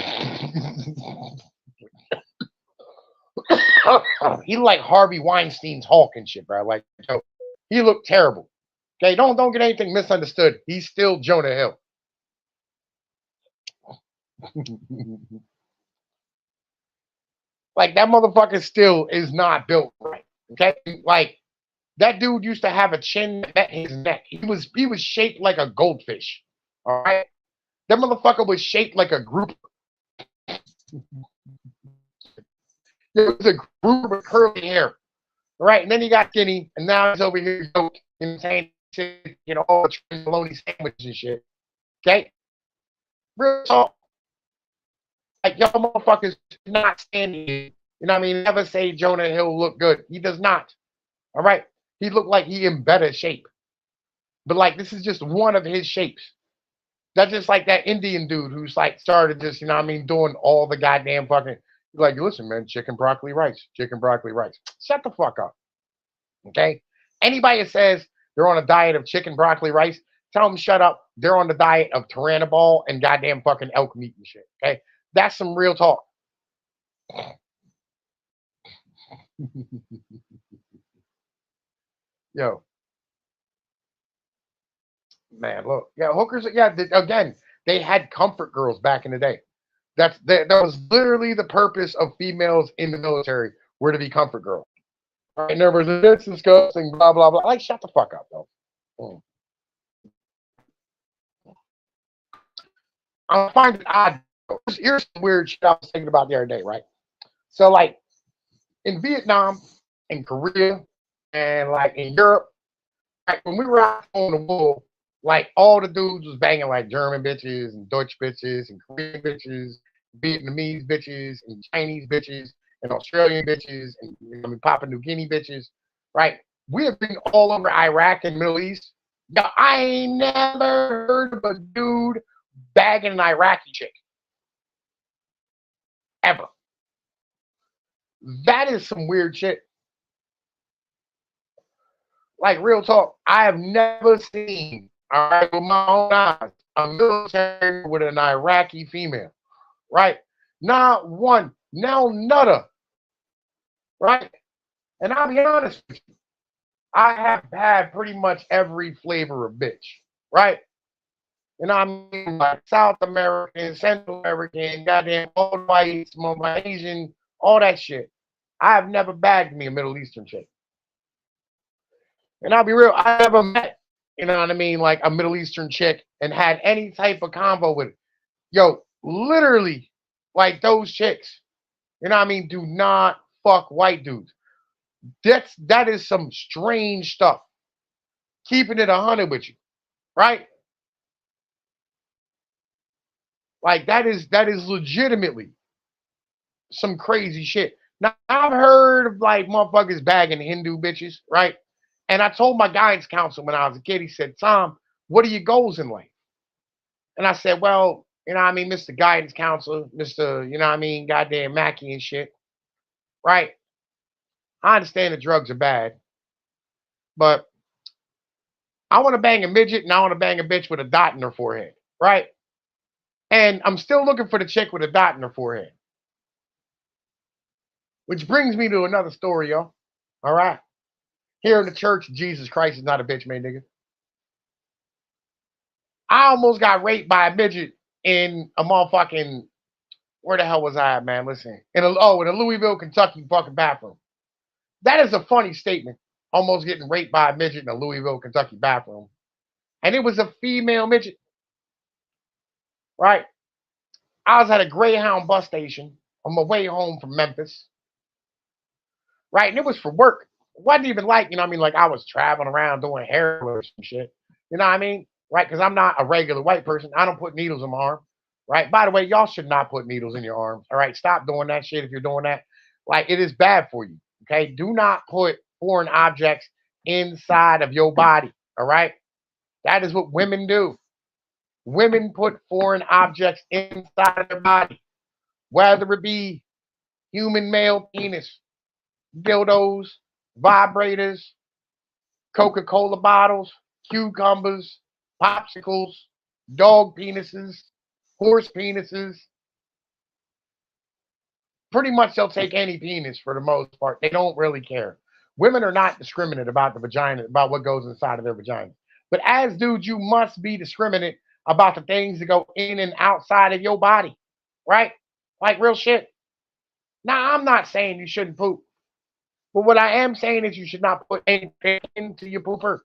He looked like Harvey Weinstein's Hulk and shit, bro. Like, yo, he looked terrible. Okay, don't get anything misunderstood. He's still Jonah Hill. Like, that motherfucker still is not built right. Okay, like that dude used to have a chin that met his neck. He was shaped like a goldfish. All right, that motherfucker was shaped like a group. There was a group of curly hair. All right, and then he got skinny, and now he's over here, saying, you know, all the bologna sandwiches and shit. Okay, real talk. Like, y'all motherfuckers not standing. You know what I mean? Never say Jonah Hill look good. He does not. All right, he looked like he in better shape. But like, this is just one of his shapes. That's just like that Indian dude who's like started just, you know what I mean, doing all the goddamn fucking, like, listen, man, chicken, broccoli, rice, chicken, broccoli, rice. Shut the fuck up. Okay? Anybody that says they're on a diet of chicken, broccoli, rice, tell them shut up. They're on the diet of Tyrannoball and goddamn fucking elk meat and shit. Okay? That's some real talk. Yo. Man, look. Yeah, hookers, yeah, again, they had comfort girls back in the day. That was literally the purpose of females in the military, were to be comfort girls. Right, and there was this disgusting, blah, blah, blah. Like, shut the fuck up, though. I find it odd. Here's some weird shit I was thinking about the other day, right? So, like, in Vietnam, in Korea, and like in Europe, like when we were out on the wall, like all the dudes was banging like German bitches and Dutch bitches and Korean bitches, Vietnamese bitches and Chinese bitches and Australian bitches and Papua New Guinea bitches, right? We have been all over Iraq and Middle East. Now, I ain't never heard of a dude bagging an Iraqi chick. Ever. That is some weird shit. Like, real talk, I have never seen, all right, with my own eyes, a military with an Iraqi female, right? Not one, now none, right? And I'll be honest with you, I have had pretty much every flavor of bitch, right? And I mean, like South American, Central American, goddamn old whites, my Asian, all that shit. I have never bagged me a Middle Eastern chick. And I'll be real, I never met, you know what I mean, like a Middle Eastern chick and had any type of convo with it. Yo, literally, like those chicks, you know what I mean, do not fuck white dudes. That is some strange stuff. Keeping it 100 with you, right? Like that is legitimately some crazy shit. Now I've heard of like motherfuckers bagging Hindu bitches, right? And I told my guidance counselor when I was a kid, he said, Tom, what are your goals in life? And I said, well, you know what I mean, Mr. Guidance Counselor, Mr. You know what I mean, goddamn Mackey and shit, right? I understand the drugs are bad, but I want to bang a midget and I want to bang a bitch with a dot in her forehead, right? And I'm still looking for the chick with a dot in her forehead. Which brings me to another story, yo. All right. Here in the church, Jesus Christ is not a bitch made nigga. I almost got raped by a midget in a motherfucking, where the hell was I at, man? Listen. In a Louisville, Kentucky fucking bathroom. That is a funny statement. Almost getting raped by a midget in a Louisville, Kentucky bathroom. And it was a female midget. Right? I was at a Greyhound bus station on my way home from Memphis. Right? And it was for work. It wasn't even like, like I was traveling around doing hair or some shit. You know what I mean? Right? Because I'm not a regular white person. I don't put needles in my arm. Right? By the way, y'all should not put needles in your arms. All right? Stop doing that shit if you're doing that. Like, it is bad for you. Okay? Do not put foreign objects inside of your body. All right? That is what women do. Women put foreign objects inside of their body, whether it be human male penis, dildos, vibrators, Coca-Cola bottles, cucumbers, popsicles, dog penises, horse penises. Pretty much they'll take any penis for the most part. They don't really care. Women are not discriminate about the vagina, about what goes inside of their vagina. But as dudes, you must be discriminate about the things that go in and outside of your body, right? Like real shit. Now, I'm not saying you shouldn't poop, but what I am saying is you should not put anything into your pooper,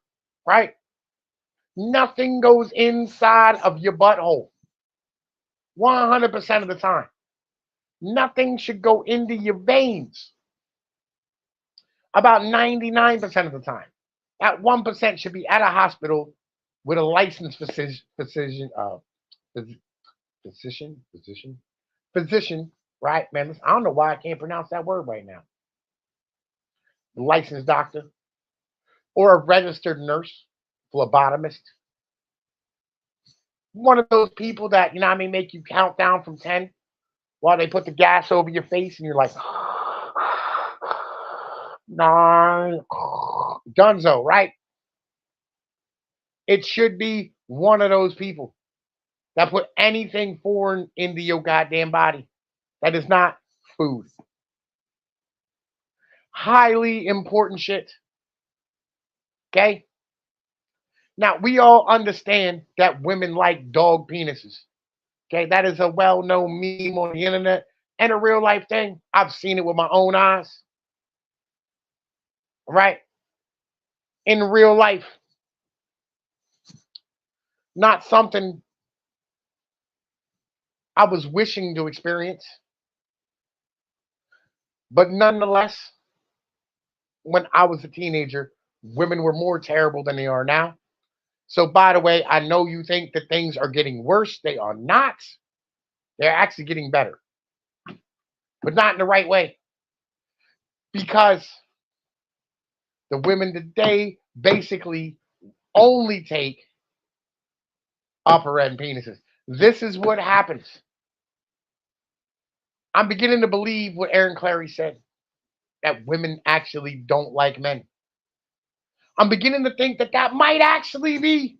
right? Nothing goes inside of your butthole 100% of the time. Nothing should go into your veins about 99% of the time. That 1% should be at a hospital with a licensed physician, right? Man, listen, I don't know why I can't pronounce that word right now. A licensed doctor or a registered nurse, phlebotomist. One of those people that, make you count down from 10 while they put the gas over your face and you're like, 9, Dunzo, right? It should be one of those people that put anything foreign into your goddamn body that is not food. Highly important shit. Okay? Now, we all understand that women like dog penises. Okay? That is a well-known meme on the internet and a real life thing. I've seen it with my own eyes. Right? In real life. Not something I was wishing to experience. But nonetheless, when I was a teenager, women were more terrible than they are now. So, by the way, I know you think that things are getting worse. They are not. They're actually getting better. But not in the right way. Because the women today basically only take upper end penises. This is what happens. I'm beginning to believe what Aaron Clary said, that women actually don't like men. I'm beginning to think that that might actually be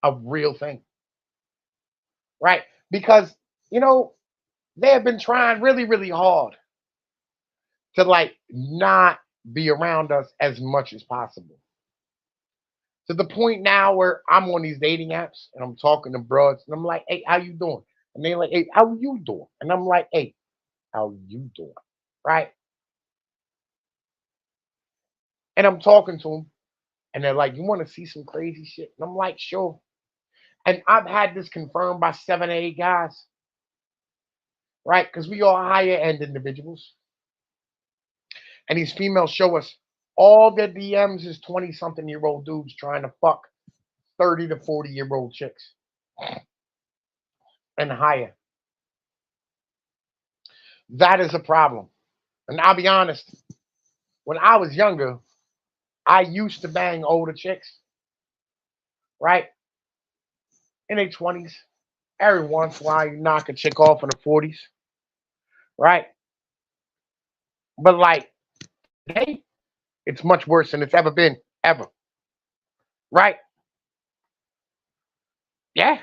a real thing. Right? Because, they have been trying really, really hard to not be around us as much as possible. To the point now where I'm on these dating apps and I'm talking to broads and I'm like, hey, how you doing? And they're like, hey, how you doing? And I'm like, hey, how you doing? Right? And I'm talking to them and they're like, you want to see some crazy shit? And I'm like, sure. And I've had this confirmed by 7 or 8 guys. Right? Because we are higher end individuals. And these females show us all their DMs is 20-something-year-old dudes trying to fuck 30 to 40-year-old chicks. And higher. That is a problem. And I'll be honest, when I was younger, I used to bang older chicks. Right? In their 20s. Every once in a while, you knock a chick off in the 40s. Right? But today, it's much worse than it's ever been. ever. Right? Yeah.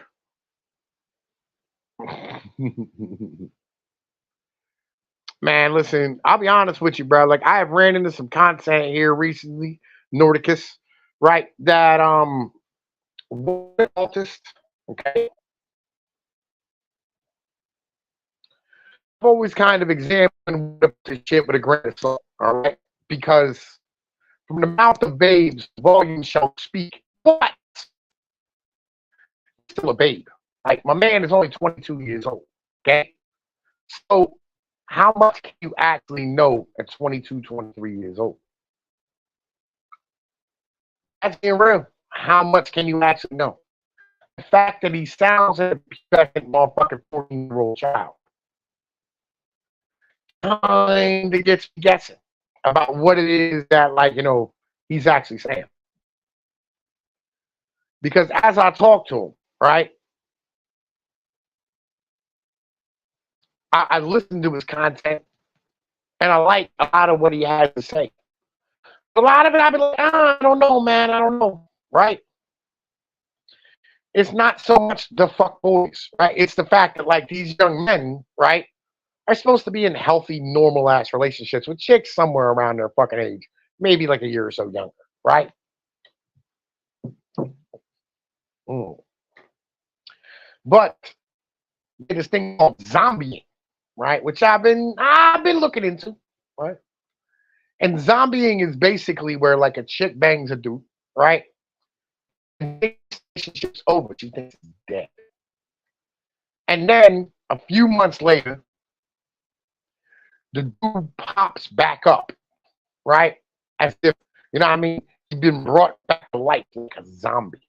Man, listen, I'll be honest with you, bro. Like I have ran into some content here recently, Nordicus, right? That autist, okay. I've always kind of examined the shit with a grain of salt, all right? Because from the mouth of babes, volume shall speak, but still a babe. Like my man is only 22 years old, okay? So how much can you actually know at 22, 23 years old? That's being real. How much can you actually know? The fact that he sounds like a second motherfucking 14-year-old child kind of gets me guessing about what it is that, like, he's actually saying. Because as I talk to him, right, I listen to his content and I like a lot of what he has to say. A lot of it, I've been like, I don't know, man, I don't know, right? It's not so much the fuck boys, right? It's the fact that, like, these young men, right, are supposed to be in healthy, normal ass relationships with chicks somewhere around their fucking age, maybe like a year or so younger, right? Mm. But this thing called zombieing, right? Which I've been looking into, right? And zombieing is basically where like a chick bangs a dude, right? And the relationship's over, she thinks he's dead. And then a few months later, the dude pops back up, right? As if, you know what I mean? He's been brought back to life like a zombie.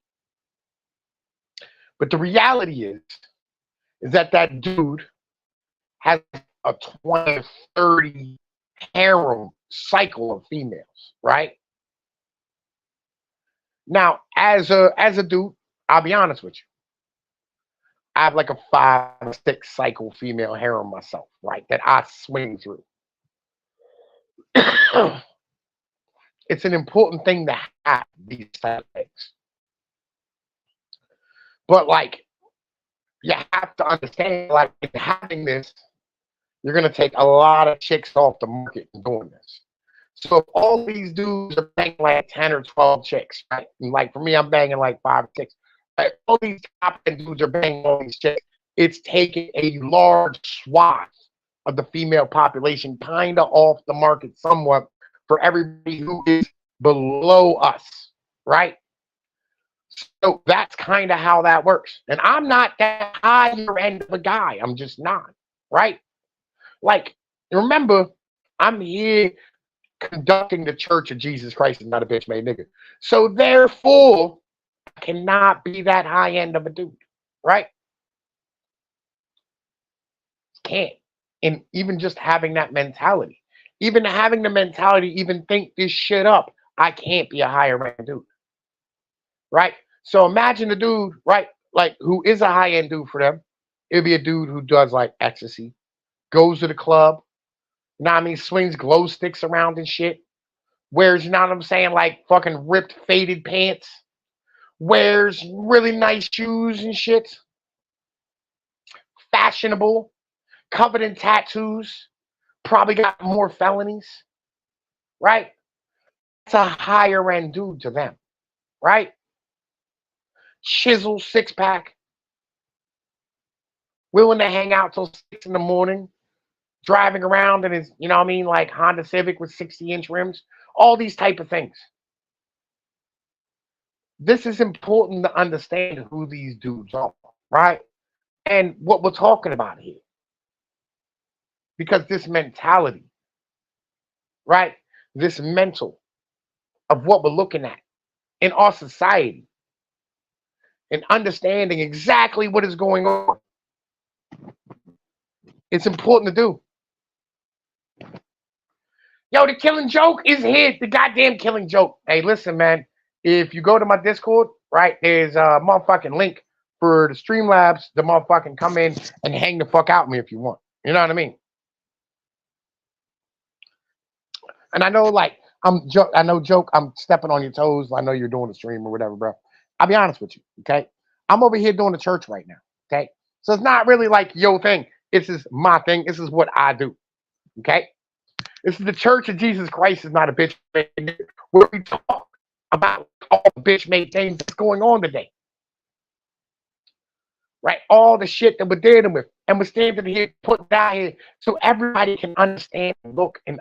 But the reality is that dude has a 20, 30 harem cycle of females, right? Now, as a dude, I'll be honest with you. I have like a 5, 6 cycle female harem myself, right? That I swing through. It's an important thing to have these type of things. But like, you have to understand, like, in having this, you're gonna take a lot of chicks off the market in doing this. So if all these dudes are banging like 10 or 12 chicks, right? And like for me, I'm banging like 5 or 6. Like, all these top end dudes are banging all these chicks. It's taking a large swath of the female population kind of off the market somewhat for everybody who is below us, right? So that's kind of how that works. And I'm not that higher end of a guy. I'm just not, right? Like, remember, I'm here conducting the Church of Jesus Christ is not a bitch made nigga. So therefore, I cannot be that high end of a dude, right? Can't. And even just having that mentality, even having the mentality, even think this shit up, I can't be a higher end dude, right? So imagine a dude, right, like who is a high end dude for them. It'd be a dude who does like ecstasy, goes to the club, you know what I mean, swings glow sticks around and shit, wears, you know what I'm saying, like fucking ripped, faded pants, wears really nice shoes and shit, fashionable, covered in tattoos, probably got more felonies, right? It's a higher end dude to them, right? Chisel 6-pack, willing to hang out till 6 in the morning, driving around in his, you know what I mean, like Honda Civic with 60-inch rims, all these type of things. This is important to understand who these dudes are, right? And what we're talking about here. Because this mentality, right? This mental of what we're looking at in our society and understanding exactly what is going on. It's important to do. Yo, the Killing Joke is here. The goddamn Killing Joke. Hey, listen, man. If you go to my Discord, right, there's a motherfucking link for the Streamlabs to motherfucking come in and hang the fuck out with me if you want. You know what I mean? And I know, like, I know, joke. I'm stepping on your toes. I know you're doing a stream or whatever, bro. I'll be honest with you. Okay, I'm over here doing the church right now. Okay, so it's not really like your thing. This is my thing. This is what I do. Okay, this is the Church of Jesus Christ. Is not a bitch where we talk about all the bitch made things that's going on today. Right, all the shit that we're dealing with, and we're standing here, put it out here, so everybody can understand, look, and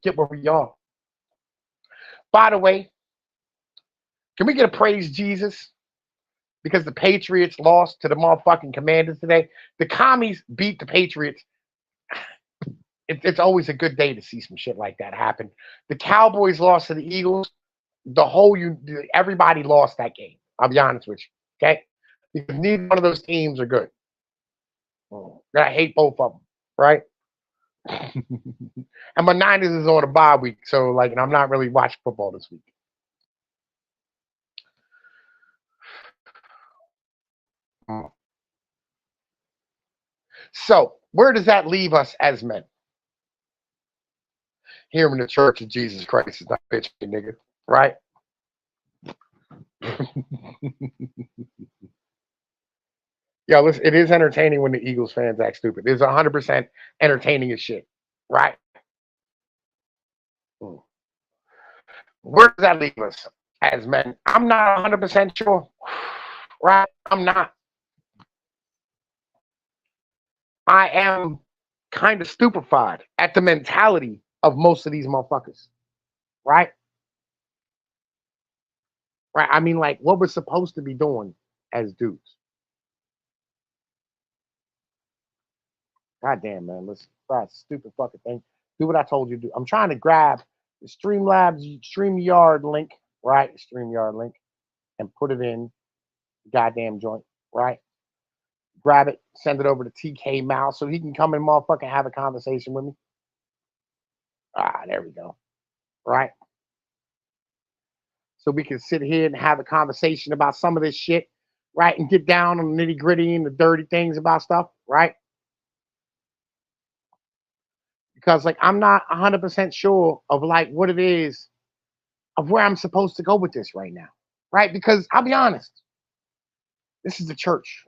get where we are. By the way, can we get a praise Jesus? Because the Patriots lost to the motherfucking Commanders today. The commies beat the Patriots. It's always a good day to see some shit like that happen. The Cowboys lost to the Eagles. Everybody lost that game. I'll be honest with you, okay? Because neither one of those teams are good. I hate both of them, right? And my Niners is on a bye week, so like, and I'm not really watching football this week. So where does that leave us as men? Here in the Church of Jesus Christ is not bitch, nigga, right? Yeah, listen, it is entertaining when the Eagles fans act stupid. It's 100% entertaining as shit, right? Where does that leave us as men? I'm not 100% sure, right? I'm not. I am kind of stupefied at the mentality of most of these motherfuckers, right? Right? I mean, like, what we're supposed to be doing as dudes. God damn, man. Let's try a stupid fucking thing. Do what I told you to do. I'm trying to grab the Streamlabs StreamYard link, right? StreamYard link, and put it in the goddamn joint, right? Grab it, send it over to TK Mouse so he can come and motherfucking have a conversation with me. There we go. Right? So we can sit here and have a conversation about some of this shit, right? And get down on the nitty gritty and the dirty things about stuff, right? Because like I'm not 100% sure of like what it is of where I'm supposed to go with this right now, right? Because I'll be honest, this is the church.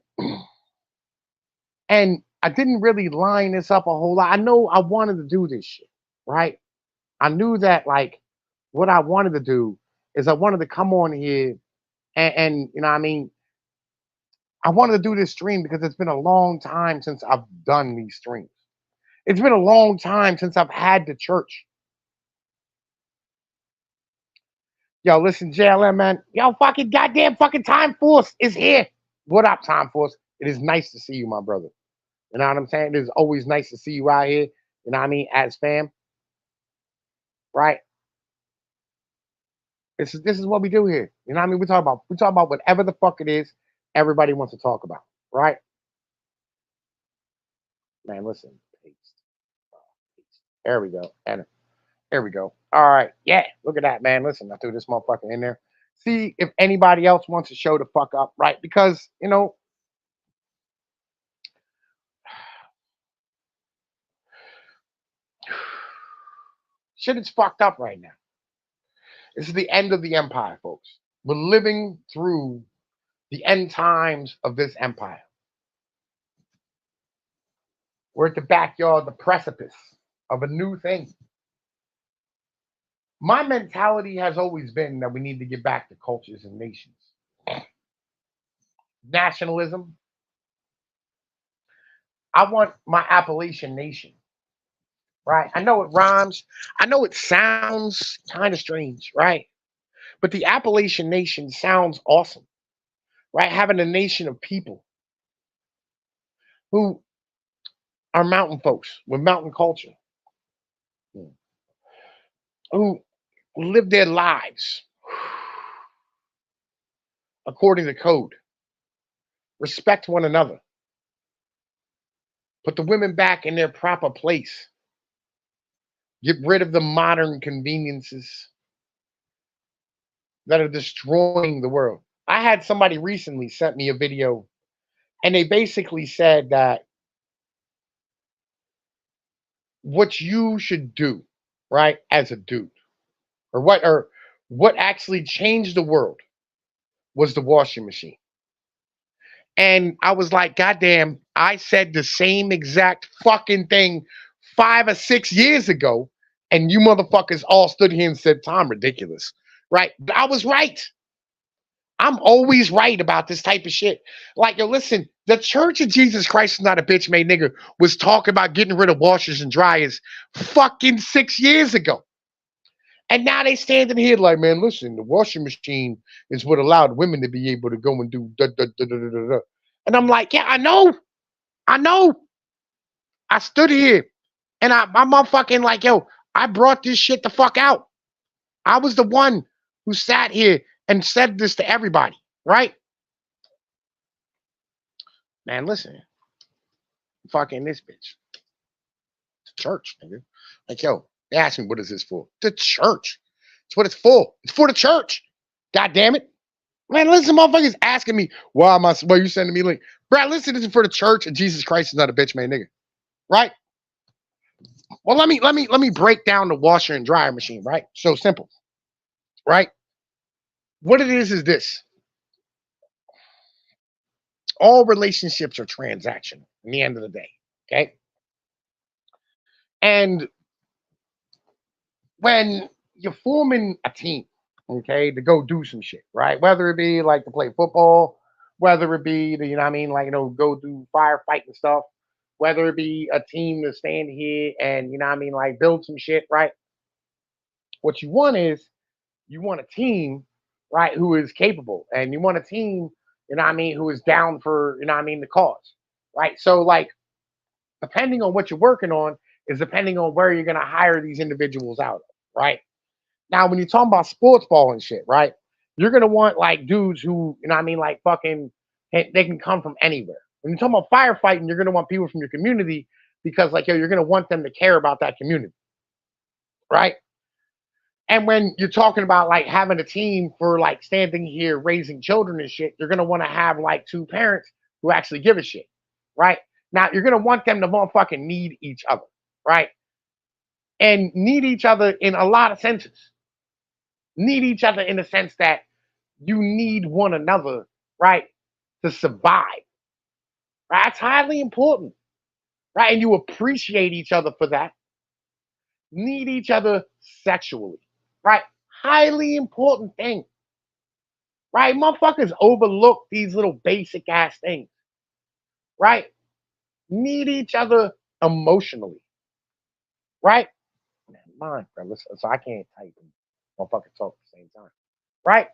And I didn't really line this up a whole lot. I know I wanted to do this shit, right? I knew that like what I wanted to do is I wanted to come on here and you know what I mean, I wanted to do this stream because it's been a long time since I've done these streams. It's been a long time since I've had the church. Yo, listen, JLM, man. Yo, fucking goddamn fucking Time Force is here. What up, Time Force? It is nice to see you, my brother. You know what I'm saying? It is always nice to see you out here. You know what I mean? As fam. Right? This is what we do here. You know what I mean? We talk about whatever the fuck it is everybody wants to talk about. Right? Man, listen. There we go. And there we go. All right. Yeah. Look at that, man. Listen, I threw this motherfucker in there. See if anybody else wants to show the fuck up, right? Because, you know, shit is fucked up right now. This is the end of the empire, folks. We're living through the end times of this empire. We're at the backyard, the precipice of a new thing. My mentality has always been that we need to get back to cultures and nations. Nationalism. I want my Appalachian Nation. Right? I know it rhymes. I know it sounds kind of strange, right? But the Appalachian Nation sounds awesome, right? Having a nation of people who are mountain folks with mountain culture, who live their lives according to code, respect one another, put the women back in their proper place, get rid of the modern conveniences that are destroying the world. I had somebody recently sent me a video, and they basically said that what you should do, right, as a dude, or what actually changed the world was the washing machine. And I was like, God damn, I said the same exact fucking thing 5 or 6 years ago, and you motherfuckers all stood here and said, Tom, ridiculous. Right? But I was right. I'm always right about this type of shit. Like, yo, listen, the Church of Jesus Christ is not a bitch made nigga was talking about getting rid of washers and dryers fucking 6 years ago. And now they standing here like, man, listen, the washing machine is what allowed women to be able to go and do da da da da da da. And I'm like, yeah, I know. I know. I stood here and I'm motherfucking like, yo, I brought this shit the fuck out. I was the one who sat here and said this to everybody, right? Man, listen, fucking this bitch. Church, nigga. Like, yo, they asked me, what is this for? The church. It's what it's for. It's for the church. God damn it. Man, listen, motherfuckers asking me, why you sending me a link? Bro, listen, this is for the church and Jesus Christ is not a bitch made nigga. Right? Well, let me break down the washer and dryer machine, right? So simple. Right? What it is this. All relationships are transactional in the end of the day. Okay. And when you're forming a team, okay, to go do some shit, right? Whether it be like to play football, whether it be to, you know what I mean, like, go do firefighting stuff, whether it be a team to stand here and, you know what I mean, like build some shit, right? What you want is you want a team, right, who is capable, and you want a team, you know what I mean, who is down for, you know what I mean, the cause, right? So, like, depending on what you're working on is depending on where you're going to hire these individuals out of, right? Now, when you're talking about sports ball and shit, right? You're gonna want like dudes who, you know what I mean, like fucking they can come from anywhere. When you're talking about firefighting, you're gonna want people from your community because like yo, you're gonna want them to care about that community, right? And when you're talking about like having a team for like standing here raising children and shit, you're gonna want to have like two parents who actually give a shit, right? Now you're gonna want them to motherfucking need each other, right? And need each other in a lot of senses. Need each other in the sense that you need one another, right, to survive. Right? That's highly important, right? And you appreciate each other for that. Need each other sexually, right? Highly important thing, right? Motherfuckers overlook these little basic ass things, right? Need each other emotionally, right? Man, mine, bro. Listen, so I can't type and motherfucker talk at the same time, right?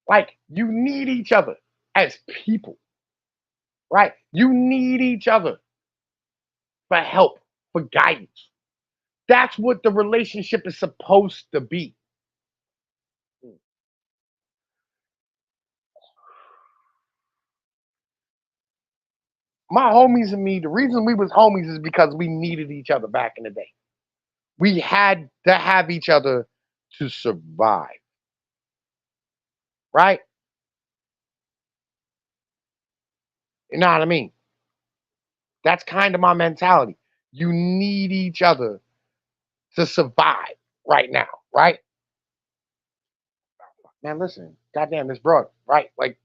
Like you need each other as people, right? You need each other for help, for guidance. That's what the relationship is supposed to be. My homies and me, the reason we was homies is because we needed each other back in the day. We had to have each other to survive, right? You know what I mean? That's kind of my mentality. You need each other to survive right now, right? Man, listen, goddamn, this broad, right? Like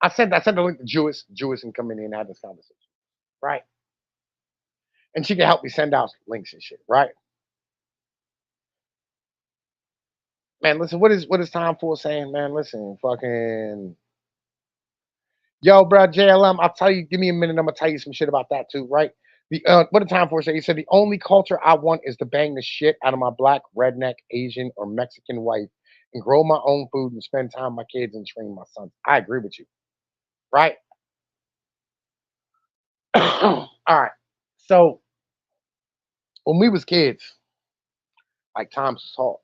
I sent the link to Jewess and come in here and have this conversation, right? And she can help me send out links and shit, right? Man, listen, what is Tom Ford saying, man? Listen, fucking yo, bro, JLM, I'll tell you, give me a minute, I'm gonna tell you some shit about that too, right? The what did Tom Ford say? He said the only culture I want is to bang the shit out of my black, redneck, Asian, or Mexican wife and grow my own food and spend time with my kids and train my sons. I agree with you, right? All right. So when we was kids, like Tom's taught,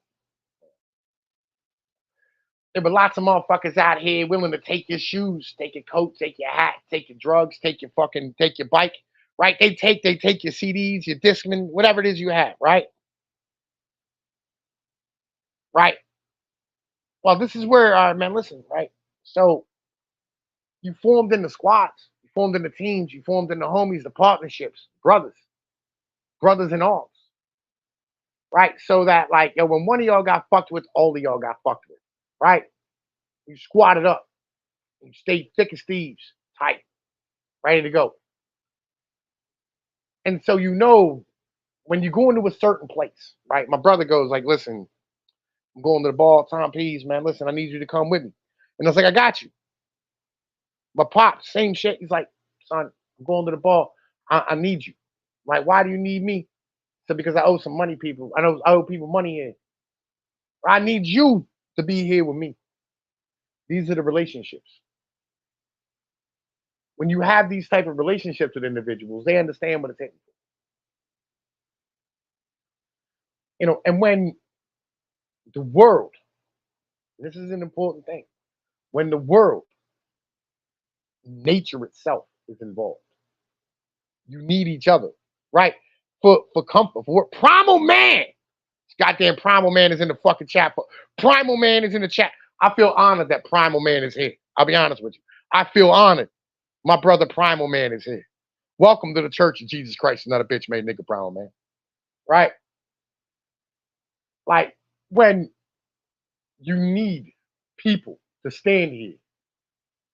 there were lots of motherfuckers out here willing to take your shoes, take your coat, take your hat, take your drugs, take your bike, right? They take your CDs, your Discman, whatever it is you have, right? Right. Well, this is where, man, listen, right? So you formed in the squads, you formed in the teams, you formed in the homies, the partnerships, brothers in arms. right? So that like, yo, when one of y'all got fucked with, all of y'all got fucked with, right? You squatted up, you stayed thick as thieves, tight, ready to go. And so when you go into a certain place, right? My brother goes like, listen, I'm going to the ball, Tom Pease, man. Listen, I need you to come with me. And I was like, I got you. My pop, same shit. He's like, son, I'm going to the ball. I need you. I'm like, why do you need me? So because I owe some money, people. I owe people money here. I need you to be here with me. These are the relationships. When you have these type of relationships with individuals, they understand what it's taking. And when the world, this is an important thing, when the world, nature itself is involved, you need each other, right? For comfort, for work. Primal Man. Goddamn Primal Man is in the fucking chat. Primal Man is in the chat. I feel honored that Primal Man is here. I'll be honest with you. I feel honored. My brother Primal Man is here. Welcome to the Church of Jesus Christ, not a bitch made nigga Primal Man. Right? Like when you need people to stand here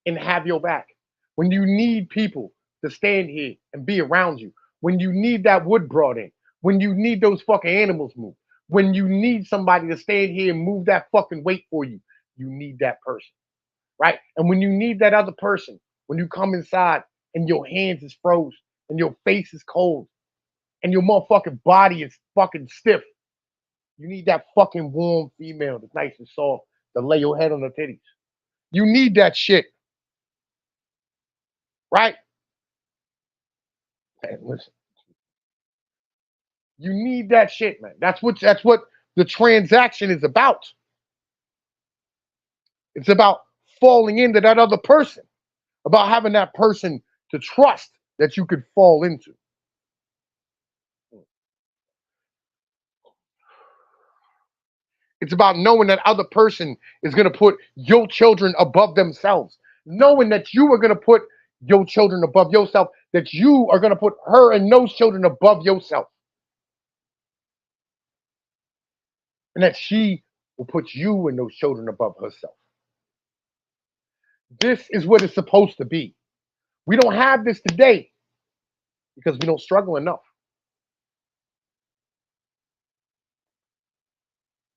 and have your back, when you need people to stand here and be around you, when you need that wood brought in, when you need those fucking animals moved, when you need somebody to stand here and move that fucking weight for you, you need that person, right? And when you need that other person, when you come inside and your hands is froze and your face is cold and your motherfucking body is fucking stiff, you need that fucking warm female that's nice and soft to lay your head on her titties. You need that shit, right? Man, listen. You need that shit, man. That's what the transaction is about. It's about falling into that other person, about having that person to trust that you could fall into. It's about knowing that other person is going to put your children above themselves, knowing that you are going to put your children above yourself, that you are going to put her and those children above yourself, and that she will put you and those children above herself. This is what it's supposed to be. We don't have this today because we don't struggle enough.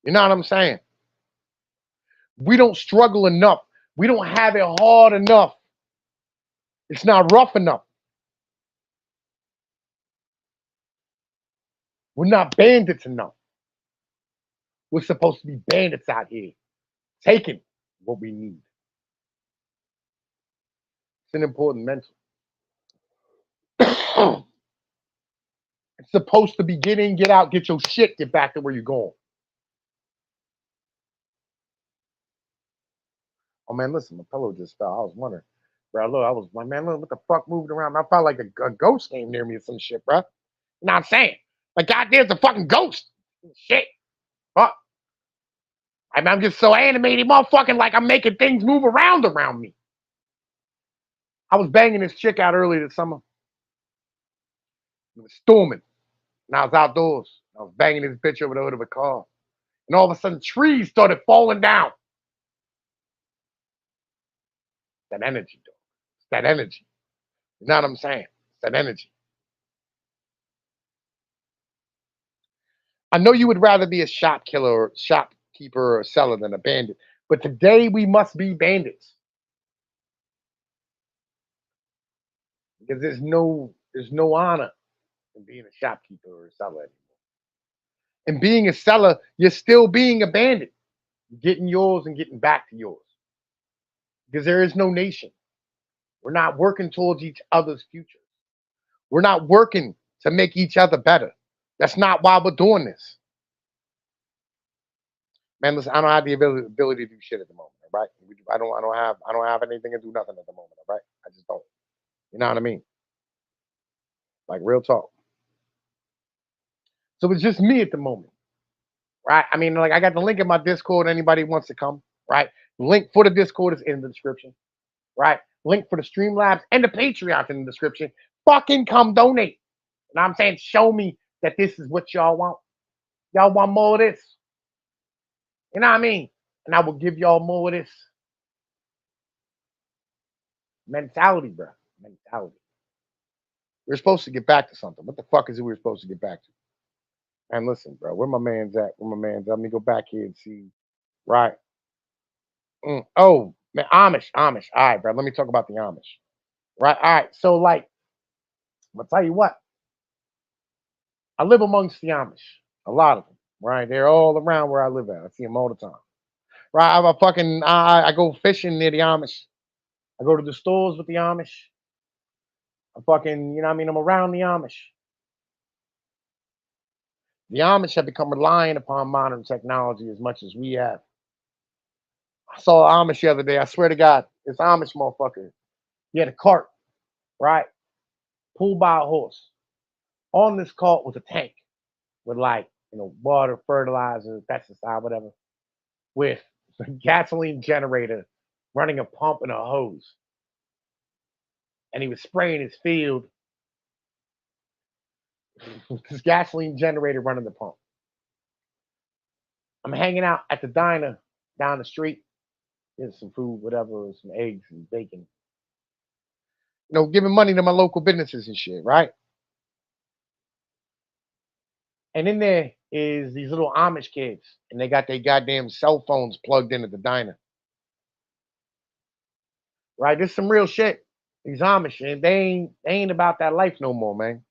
You know what I'm saying? We don't struggle enough. We don't have it hard enough. It's not rough enough. We're not bandits enough. We're supposed to be bandits out here, taking what we need. It's an important mental. It's supposed to be get in, get out, get your shit, get back to where you're going. Oh man, listen, my pillow just fell. I was wondering, bro. Look, I was like, man, look, what the fuck moving around? I felt like a ghost came near me or some shit, bro. You know what I'm saying? Like, goddamn, it's a fucking ghost. Shit. Fuck. I'm just so animated, motherfucking, like I'm making things move around me. I was banging this chick out earlier this summer. It was storming. And I was outdoors. I was banging this bitch over the hood of a car. And all of a sudden, trees started falling down. That energy, though. It's that energy. You know what I'm saying? It's that energy. I know you would rather be a shopkeeper or a seller than a bandit. But today we must be bandits. Because there's no honor in being a shopkeeper or a seller anymore. And being a seller, you're still being a bandit. Getting yours and getting back to yours. Because there is no nation. We're not working towards each other's futures. We're not working to make each other better. That's not why we're doing this. Man, listen, I don't have the ability to do shit at the moment, all right? I don't have anything to do nothing at the moment, all right? I just don't. You know what I mean? Like real talk. So it's just me at the moment. Right? I mean, like I got the link in my Discord. Anybody wants to come, right? Link for the Discord is in the description. Right? Link for the Streamlabs and the Patreon in the description. Fucking come donate. You know what I'm saying? Show me that this is what y'all want. Y'all want more of this? You know what I mean? And I will give y'all more of this. Mentality, bro. Mentality. We're supposed to get back to something. What the fuck is it we're supposed to get back to? And listen, bro, where my man's at? Where my man's at? Let me go back here and see. Right. Oh, man, Amish. All right, bro. Let me talk about the Amish. Right. All right. So, like, I'm gonna tell you what. I live amongst the Amish. A lot of them. Right. They're all around where I live at. I see them all the time. Right. I go fishing near the Amish. I go to the stores with the Amish. You know what I mean? I'm around the Amish. The Amish have become reliant upon modern technology as much as we have. I saw an Amish the other day. I swear to God, this Amish motherfucker. He had a cart, right? Pulled by a horse. On this cart was a tank with water, fertilizer, pesticide, whatever, with a gasoline generator running a pump and a hose. And he was spraying his field with this gasoline generator running the pump. I'm hanging out at the diner down the street, getting some food, whatever, some eggs and bacon. Giving money to my local businesses and shit, right? And in there is these little Amish kids, and they got their goddamn cell phones plugged in at the diner. Right? There's some real shit. These Amish, and they ain't about that life no more, man.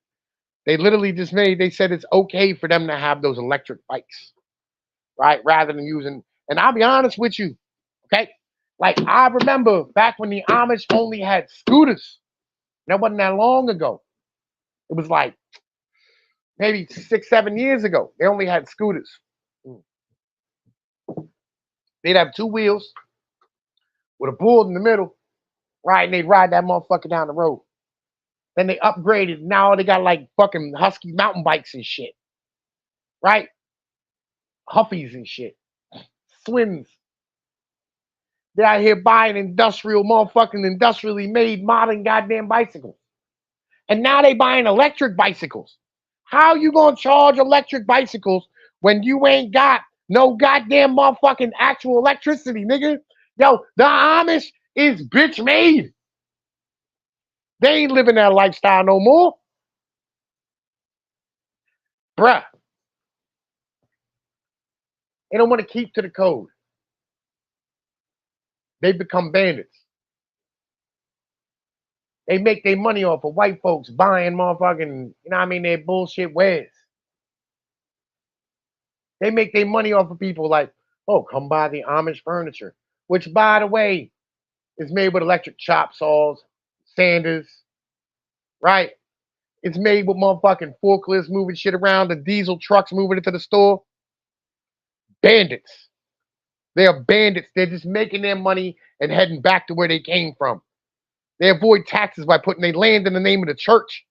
They literally they said it's okay for them to have those electric bikes, right? Rather than using, and I'll be honest with you, okay? Like, I remember back when the Amish only had scooters. That wasn't that long ago. It was like maybe 6, 7 years ago. They only had scooters. They'd have 2 wheels with a board in the middle, right? And they'd ride that motherfucker down the road. Then they upgraded. Now they got like fucking Husky mountain bikes and shit, right? Huffies and shit. Swims. They're out here buying industrially made modern goddamn bicycles. And now they buying electric bicycles. How you gonna charge electric bicycles when you ain't got no goddamn motherfucking actual electricity, nigga? Yo, the Amish is bitch made. They ain't living that lifestyle no more. Bruh. They don't want to keep to the code. They become bandits. They make their money off of white folks buying motherfucking, their bullshit wares. They make their money off of people like, oh, come buy the Amish furniture, which, by the way, is made with electric chop saws, sanders, right? It's made with motherfucking forklifts moving shit around, the diesel trucks moving it to the store. Bandits. They are bandits. They're just making their money and heading back to where they came from. They avoid taxes by putting their land in the name of the church.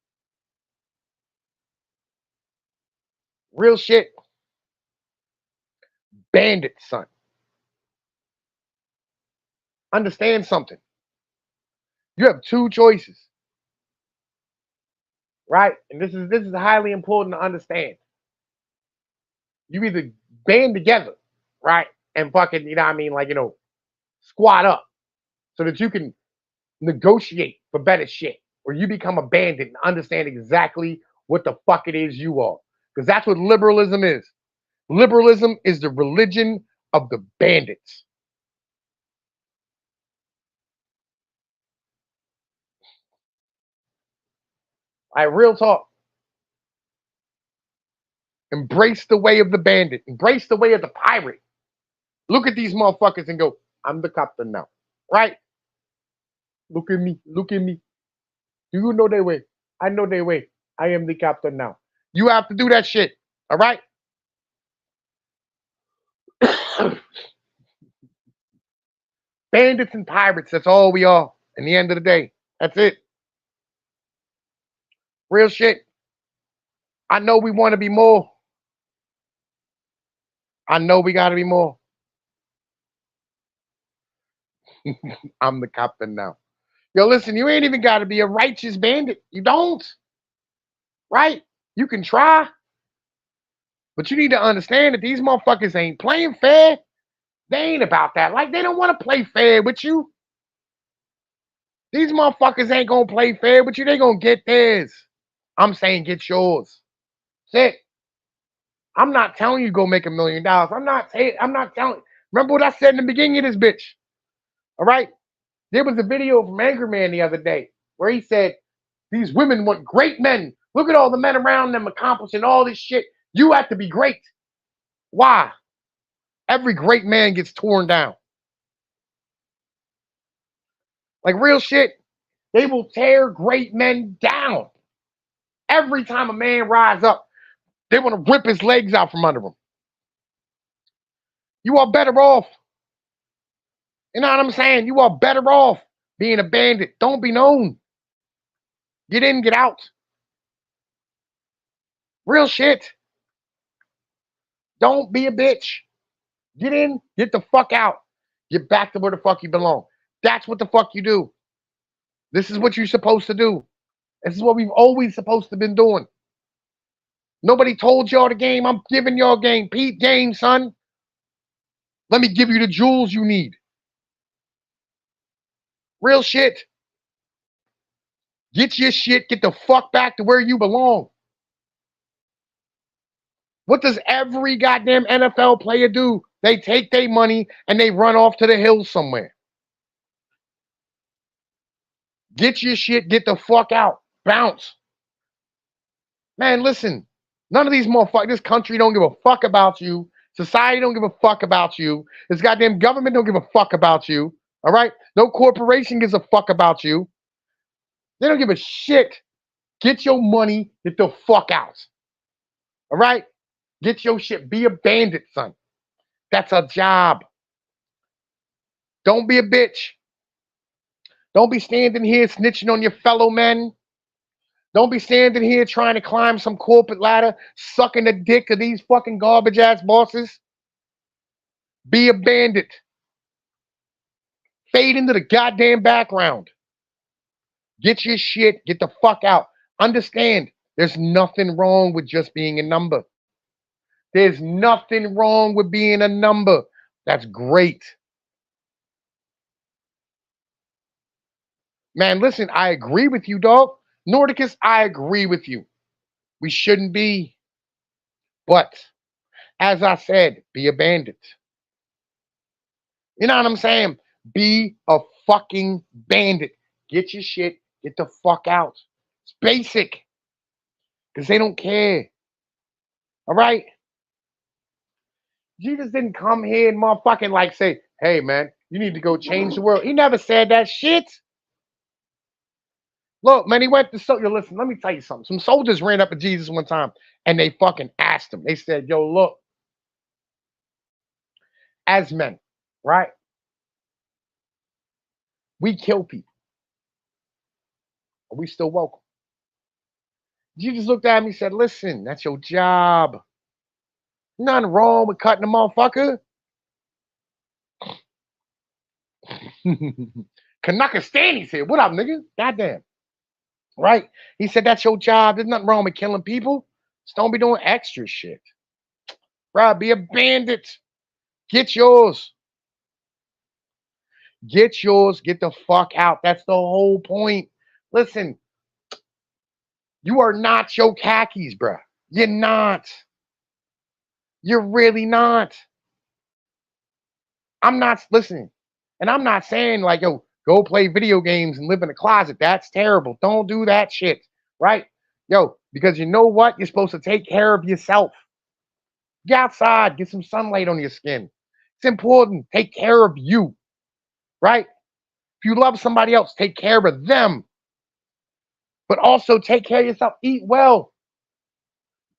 Real shit. Bandits, son. Understand something. You have 2 choices. Right? And this is highly important to understand. You either band together, right? And fucking, squat up so that you can negotiate for better shit. Or you become a bandit and understand exactly what the fuck it is you are. Because that's what liberalism is. Liberalism is the religion of the bandits. Real talk. Embrace the way of the bandit. Embrace the way of the pirate. Look at these motherfuckers and go, I'm the captain now. Right? Look at me. Look at me. Do you know their way? I know their way. I am the captain now. You have to do that shit. All right? Bandits and pirates. That's all we are. In the end of the day. That's it. Real shit. I know we want to be more. I know we got to be more. I'm the captain now. Yo, listen, you ain't even got to be a righteous bandit. You don't. Right? You can try. But you need to understand that these motherfuckers ain't playing fair. They ain't about that. Like, they don't want to play fair with you. These motherfuckers ain't gonna play fair with you. They gonna get theirs. I'm saying get yours. That's it. I'm not telling you go make $1 million. I'm not telling. Remember what I said in the beginning of this bitch. All right? There was a video from Angry Man the other day where he said, these women want great men. Look at all the men around them accomplishing all this shit. You have to be great. Why? Every great man gets torn down. Like real shit, they will tear great men down. Every time a man rise up, they want to rip his legs out from under him. You are better off. You know what I'm saying? You are better off being a bandit. Don't be known. Get in, get out. Real shit. Don't be a bitch. Get in, get the fuck out. Get back to where the fuck you belong. That's what the fuck you do. This is what you're supposed to do. This is what we've always supposed to been doing. Nobody told y'all the game. I'm giving y'all game. Pete game, son. Let me give you the jewels you need. Real shit. Get your shit. Get the fuck back to where you belong. What does every goddamn NFL player do? They take their money and they run off to the hills somewhere. Get your shit. Get the fuck out. Bounce. Man, listen. None of these motherfuckers, this country don't give a fuck about you. Society don't give a fuck about you. This goddamn government don't give a fuck about you. All right? No corporation gives a fuck about you. They don't give a shit. Get your money. Get the fuck out. All right? Get your shit. Be a bandit, son. That's a job. Don't be a bitch. Don't be standing here snitching on your fellow men. Don't be standing here trying to climb some corporate ladder, sucking the dick of these fucking garbage ass bosses. Be a bandit. Fade into the goddamn background. Get your shit. Get the fuck out. Understand, there's nothing wrong with just being a number. There's nothing wrong with being a number. That's great. Man, listen, I agree with you, dog. Nordicus, I agree with you. We shouldn't be. But, as I said, be a bandit. You know what I'm saying? Be a fucking bandit. Get your shit. Get the fuck out. It's basic. Because they don't care. All right? Jesus didn't come here and motherfucking like say, hey, man, you need to go change the world. He never said that shit. Look, man, he went to listen, let me tell you something. Some soldiers ran up to Jesus one time and they fucking asked him. They said, yo, look, as men, right? We kill people. Are we still welcome? Jesus looked at me and said, listen, that's your job. Nothing wrong with cutting a motherfucker. Kanakistani said, what up, nigga? Goddamn. Right? He said, that's your job. There's nothing wrong with killing people. Just don't be doing extra shit. Bruh, be a bandit. Get yours. Get yours. Get the fuck out. That's the whole point. Listen, you are not your khakis, bruh. You're not. You're really not. I'm not listening. And I'm not saying like, yo, go play video games and live in a closet. That's terrible. Don't do that shit. Right? Yo, because you know what? You're supposed to take care of yourself. Get outside. Get some sunlight on your skin. It's important. Take care of you. Right? If you love somebody else, take care of them. But also take care of yourself. Eat well.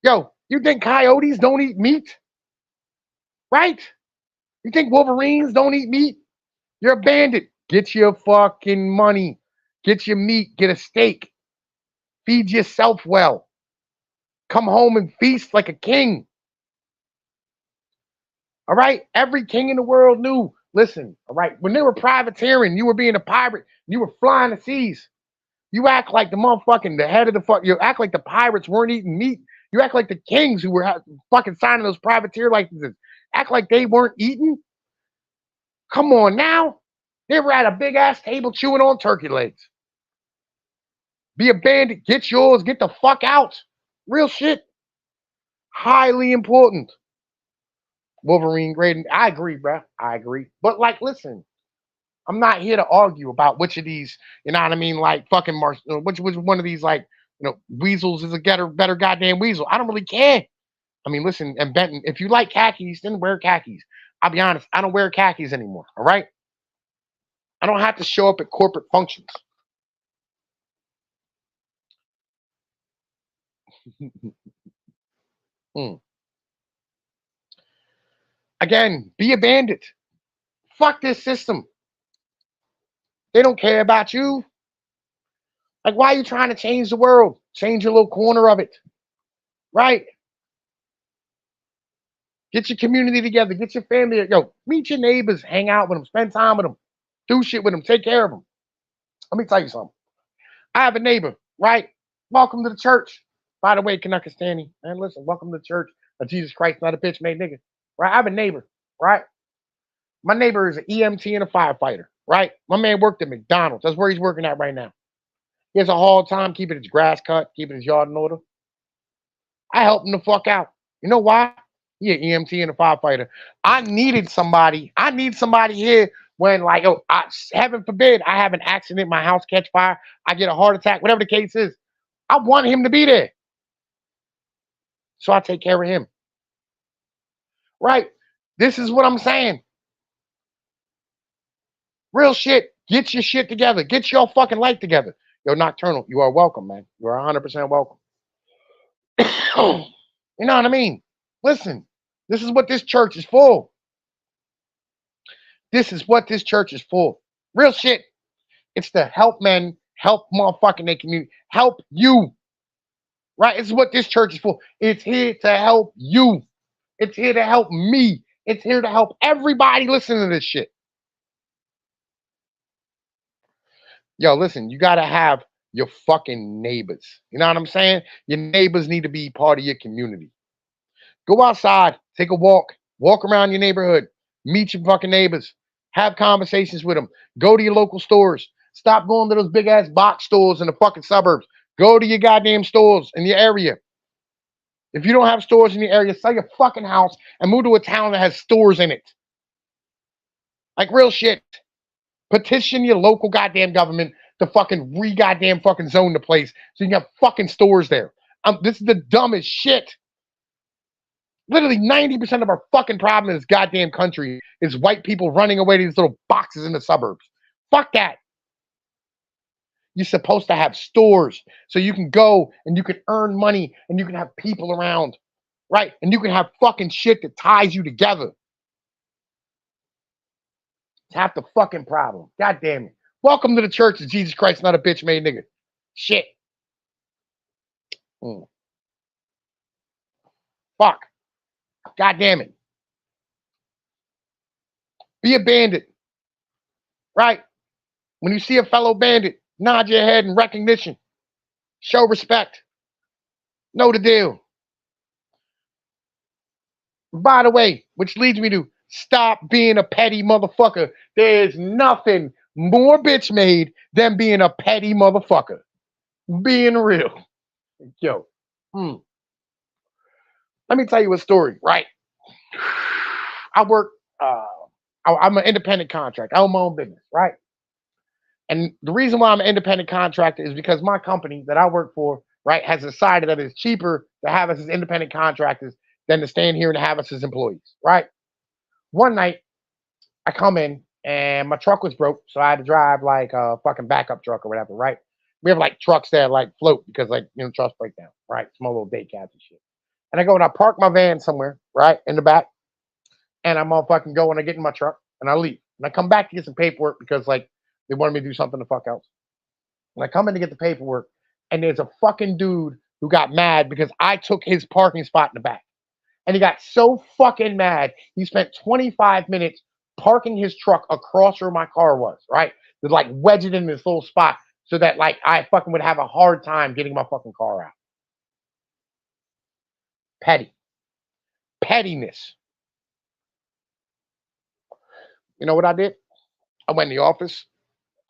Yo, you think coyotes don't eat meat? Right? You think wolverines don't eat meat? You're a bandit. Get your fucking money. Get your meat. Get a steak. Feed yourself well. Come home and feast like a king. All right? Every king in the world knew. Listen, all right? When they were privateering, you were being a pirate. You were flying the seas. You act like the motherfucking, the head of the fuck, you act like the pirates weren't eating meat. You act like the kings who were fucking signing those privateer licenses. Act like they weren't eating. Come on now. They were at a big ass table chewing on turkey legs. Be a bandit. Get yours. Get the fuck out. Real shit. Highly important. Wolverine grading. I agree, bro. I agree. But like, listen, I'm not here to argue about which of these, you know what I mean, like fucking which one of these, like, weasels is a better goddamn weasel. I don't really care. I mean, listen, and Benton, if you like khakis, then wear khakis. I'll be honest, I don't wear khakis anymore. All right. I don't have to show up at corporate functions. Again, be a bandit. Fuck this system. They don't care about you. Like, why are you trying to change the world? Change your little corner of it. Right? Get your community together. Get your family. Yo, meet your neighbors. Hang out with them. Spend time with them. Do shit with them. Take care of them. Let me tell you something. I have a neighbor, right? Welcome to the church. By the way, Canuckastani. And listen, welcome to the church of Jesus Christ, not a bitch-made nigga. Right? I have a neighbor, right? My neighbor is an EMT and a firefighter, right? My man worked at McDonald's. That's where he's working at right now. He has a hard time keeping his grass cut, keeping his yard in order. I helped him the fuck out. You know why? He an EMT and a firefighter. I need somebody here when, like, heaven forbid, I have an accident, my house catch fire, I get a heart attack, whatever the case is. I want him to be there. So I take care of him. Right? This is what I'm saying. Real shit. Get your shit together. Get your fucking life together. Yo, Nocturnal, you are welcome, man. You are 100% welcome. You know what I mean? Listen, this is what this church is for. This is what this church is for. Real shit. It's to help men, help motherfucking their community, help you. Right? It's what this church is for. It's here to help you. It's here to help me. It's here to help everybody listening to this shit. Yo, listen, you got to have your fucking neighbors. You know what I'm saying? Your neighbors need to be part of your community. Go outside, take a walk around your neighborhood, meet your fucking neighbors, have conversations with them. Go to your local stores. Stop going to those big ass box stores in the fucking suburbs. Go to your goddamn stores in your area. If you don't have stores in your area, sell your fucking house and move to a town that has stores in it. Like, real shit. Petition your local goddamn government to fucking re-goddamn fucking zone the place so you can have fucking stores there. This is the dumbest shit. Literally 90% of our fucking problem in this goddamn country is white people running away to these little boxes in the suburbs. Fuck that. You're supposed to have stores so you can go and you can earn money and you can have people around, right? And you can have fucking shit that ties you together. It's half the fucking problem. God damn it. Welcome to the church of Jesus Christ, not a bitch-made nigga. Shit. Fuck. God damn it. Be a bandit. Right? When you see a fellow bandit, nod your head in recognition. Show respect. Know the deal. By the way, which leads me to stop being a petty motherfucker. There's nothing more bitch made than being a petty motherfucker. Being real. Yo. Let me tell you a story, right? I work, I'm an independent contractor. I own my own business, right? And the reason why I'm an independent contractor is because my company that I work for, right, has decided that it's cheaper to have us as independent contractors than to stand here and have us as employees, right? One night, I come in and my truck was broke, so I had to drive like a fucking backup truck or whatever, right? We have like trucks that like float because, like, trucks break down, right? Small little day cabs and shit. And I go and I park my van somewhere, right, in the back, and I'm all fucking go and I get in my truck and I leave. And I come back to get some paperwork because, like, they wanted me to do something the fuck else. And I come in to get the paperwork, and there's a fucking dude who got mad because I took his parking spot in the back. And he got so fucking mad, he spent 25 minutes parking his truck across where my car was, right? To like wedge it in this little spot so that, like, I fucking would have a hard time getting my fucking car out. Petty. Pettiness. You know what I did? I went in the office.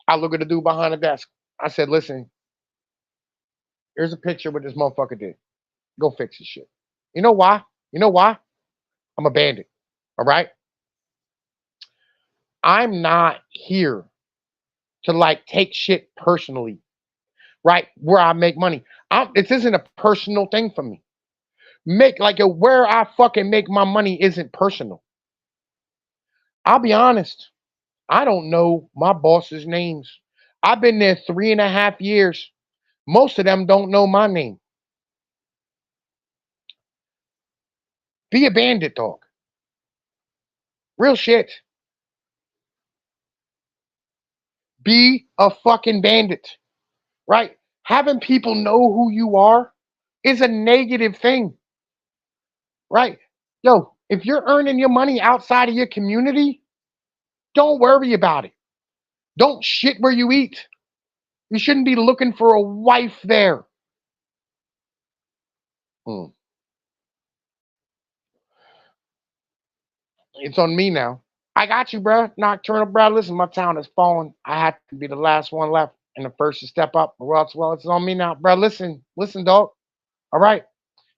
I look at the dude behind the desk. I said, listen, here's a picture of what this motherfucker did. Go fix his shit. You know why? You know why? I'm a bandit. All right? I'm not here to like take shit personally, right? Where I make money. This isn't a personal thing for me. Where I fucking make my money isn't personal. I'll be honest. I don't know my boss's names. I've been there 3.5 years. Most of them don't know my name. Be a bandit, dog. Real shit. Be a fucking bandit, right? Having people know who you are is a negative thing, right? Yo, if you're earning your money outside of your community, don't worry about it. Don't shit where you eat. You shouldn't be looking for a wife there. Hmm. It's on me now. I got you, bro. Nocturnal, bro. Listen, my town is falling. I had to be the last one left and the first to step up. Well, it's on me now, bro. Listen, dog. All right.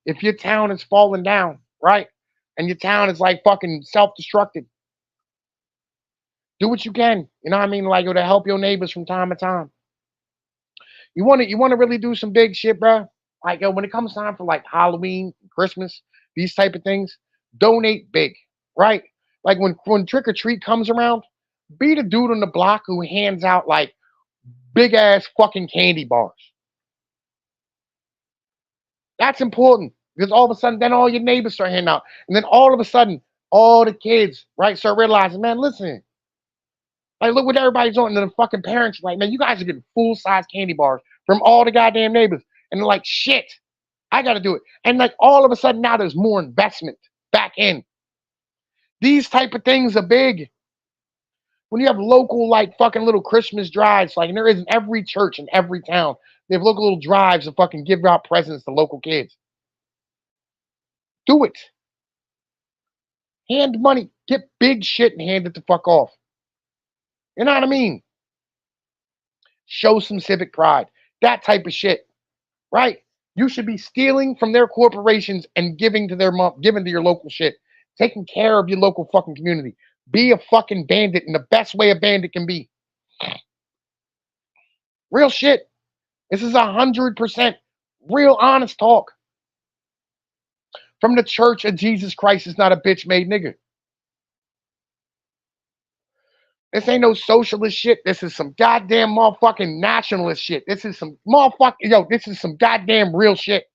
If your town is falling down, right, and your town is like fucking self-destructed, do what you can. You know what I mean? Like, to help your neighbors from time to time. You want to really do some big shit, bro. Like, yo, when it comes time for like Halloween, Christmas, these type of things, donate big, right? Like when trick or treat comes around, be the dude on the block who hands out like big ass fucking candy bars. That's important because all of a sudden, then all your neighbors start handing out, and then all of a sudden, all the kids, right, start realizing, man, listen, like look what everybody's doing. And the fucking parents are like, man, you guys are getting full size candy bars from all the goddamn neighbors, and they're like, shit, I got to do it. And like all of a sudden now, there's more investment back in. These type of things are big. When you have local like fucking little Christmas drives, like and there is in every church in every town, they have local little drives to fucking give out presents to local kids. Do it. Hand money. Get big shit and hand it the fuck off. You know what I mean? Show some civic pride. That type of shit. Right? You should be stealing from their corporations and giving to giving to your local shit. Taking care of your local fucking community. Be a fucking bandit in the best way a bandit can be. Real shit. This is 100% real honest talk. From the Church of Jesus Christ is not a bitch made nigga. This ain't no socialist shit. This is some goddamn motherfucking nationalist shit. This is some this is some goddamn real shit.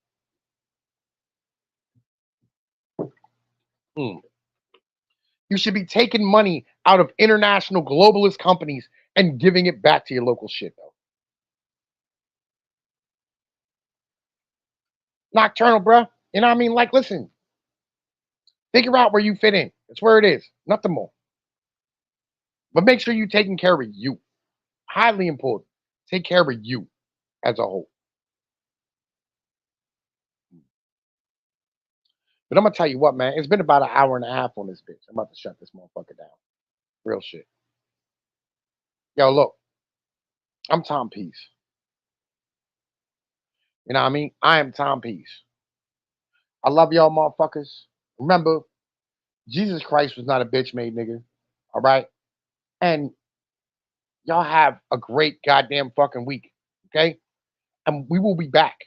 Mm. You should be taking money out of international globalist companies and giving it back to your local shit, though. Nocturnal, bruh. You know what I mean? Like, listen, figure out where you fit in. It's where it is. Nothing more. But make sure you're taking care of you. Highly important. Take care of you as a whole. But I'm gonna tell you what, man. It's been about an hour and a half on this bitch. I'm about to shut this motherfucker down. Real shit. Yo, look. I'm Tom Peace. You know what I mean? I am Tom Peace. I love y'all motherfuckers. Remember, Jesus Christ was not a bitch made nigga. All right? And y'all have a great goddamn fucking week. Okay? And we will be back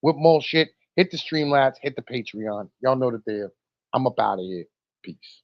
with more shit. Hit the Streamlabs, hit the Patreon. Y'all know the deal. I'm up out of here. Peace.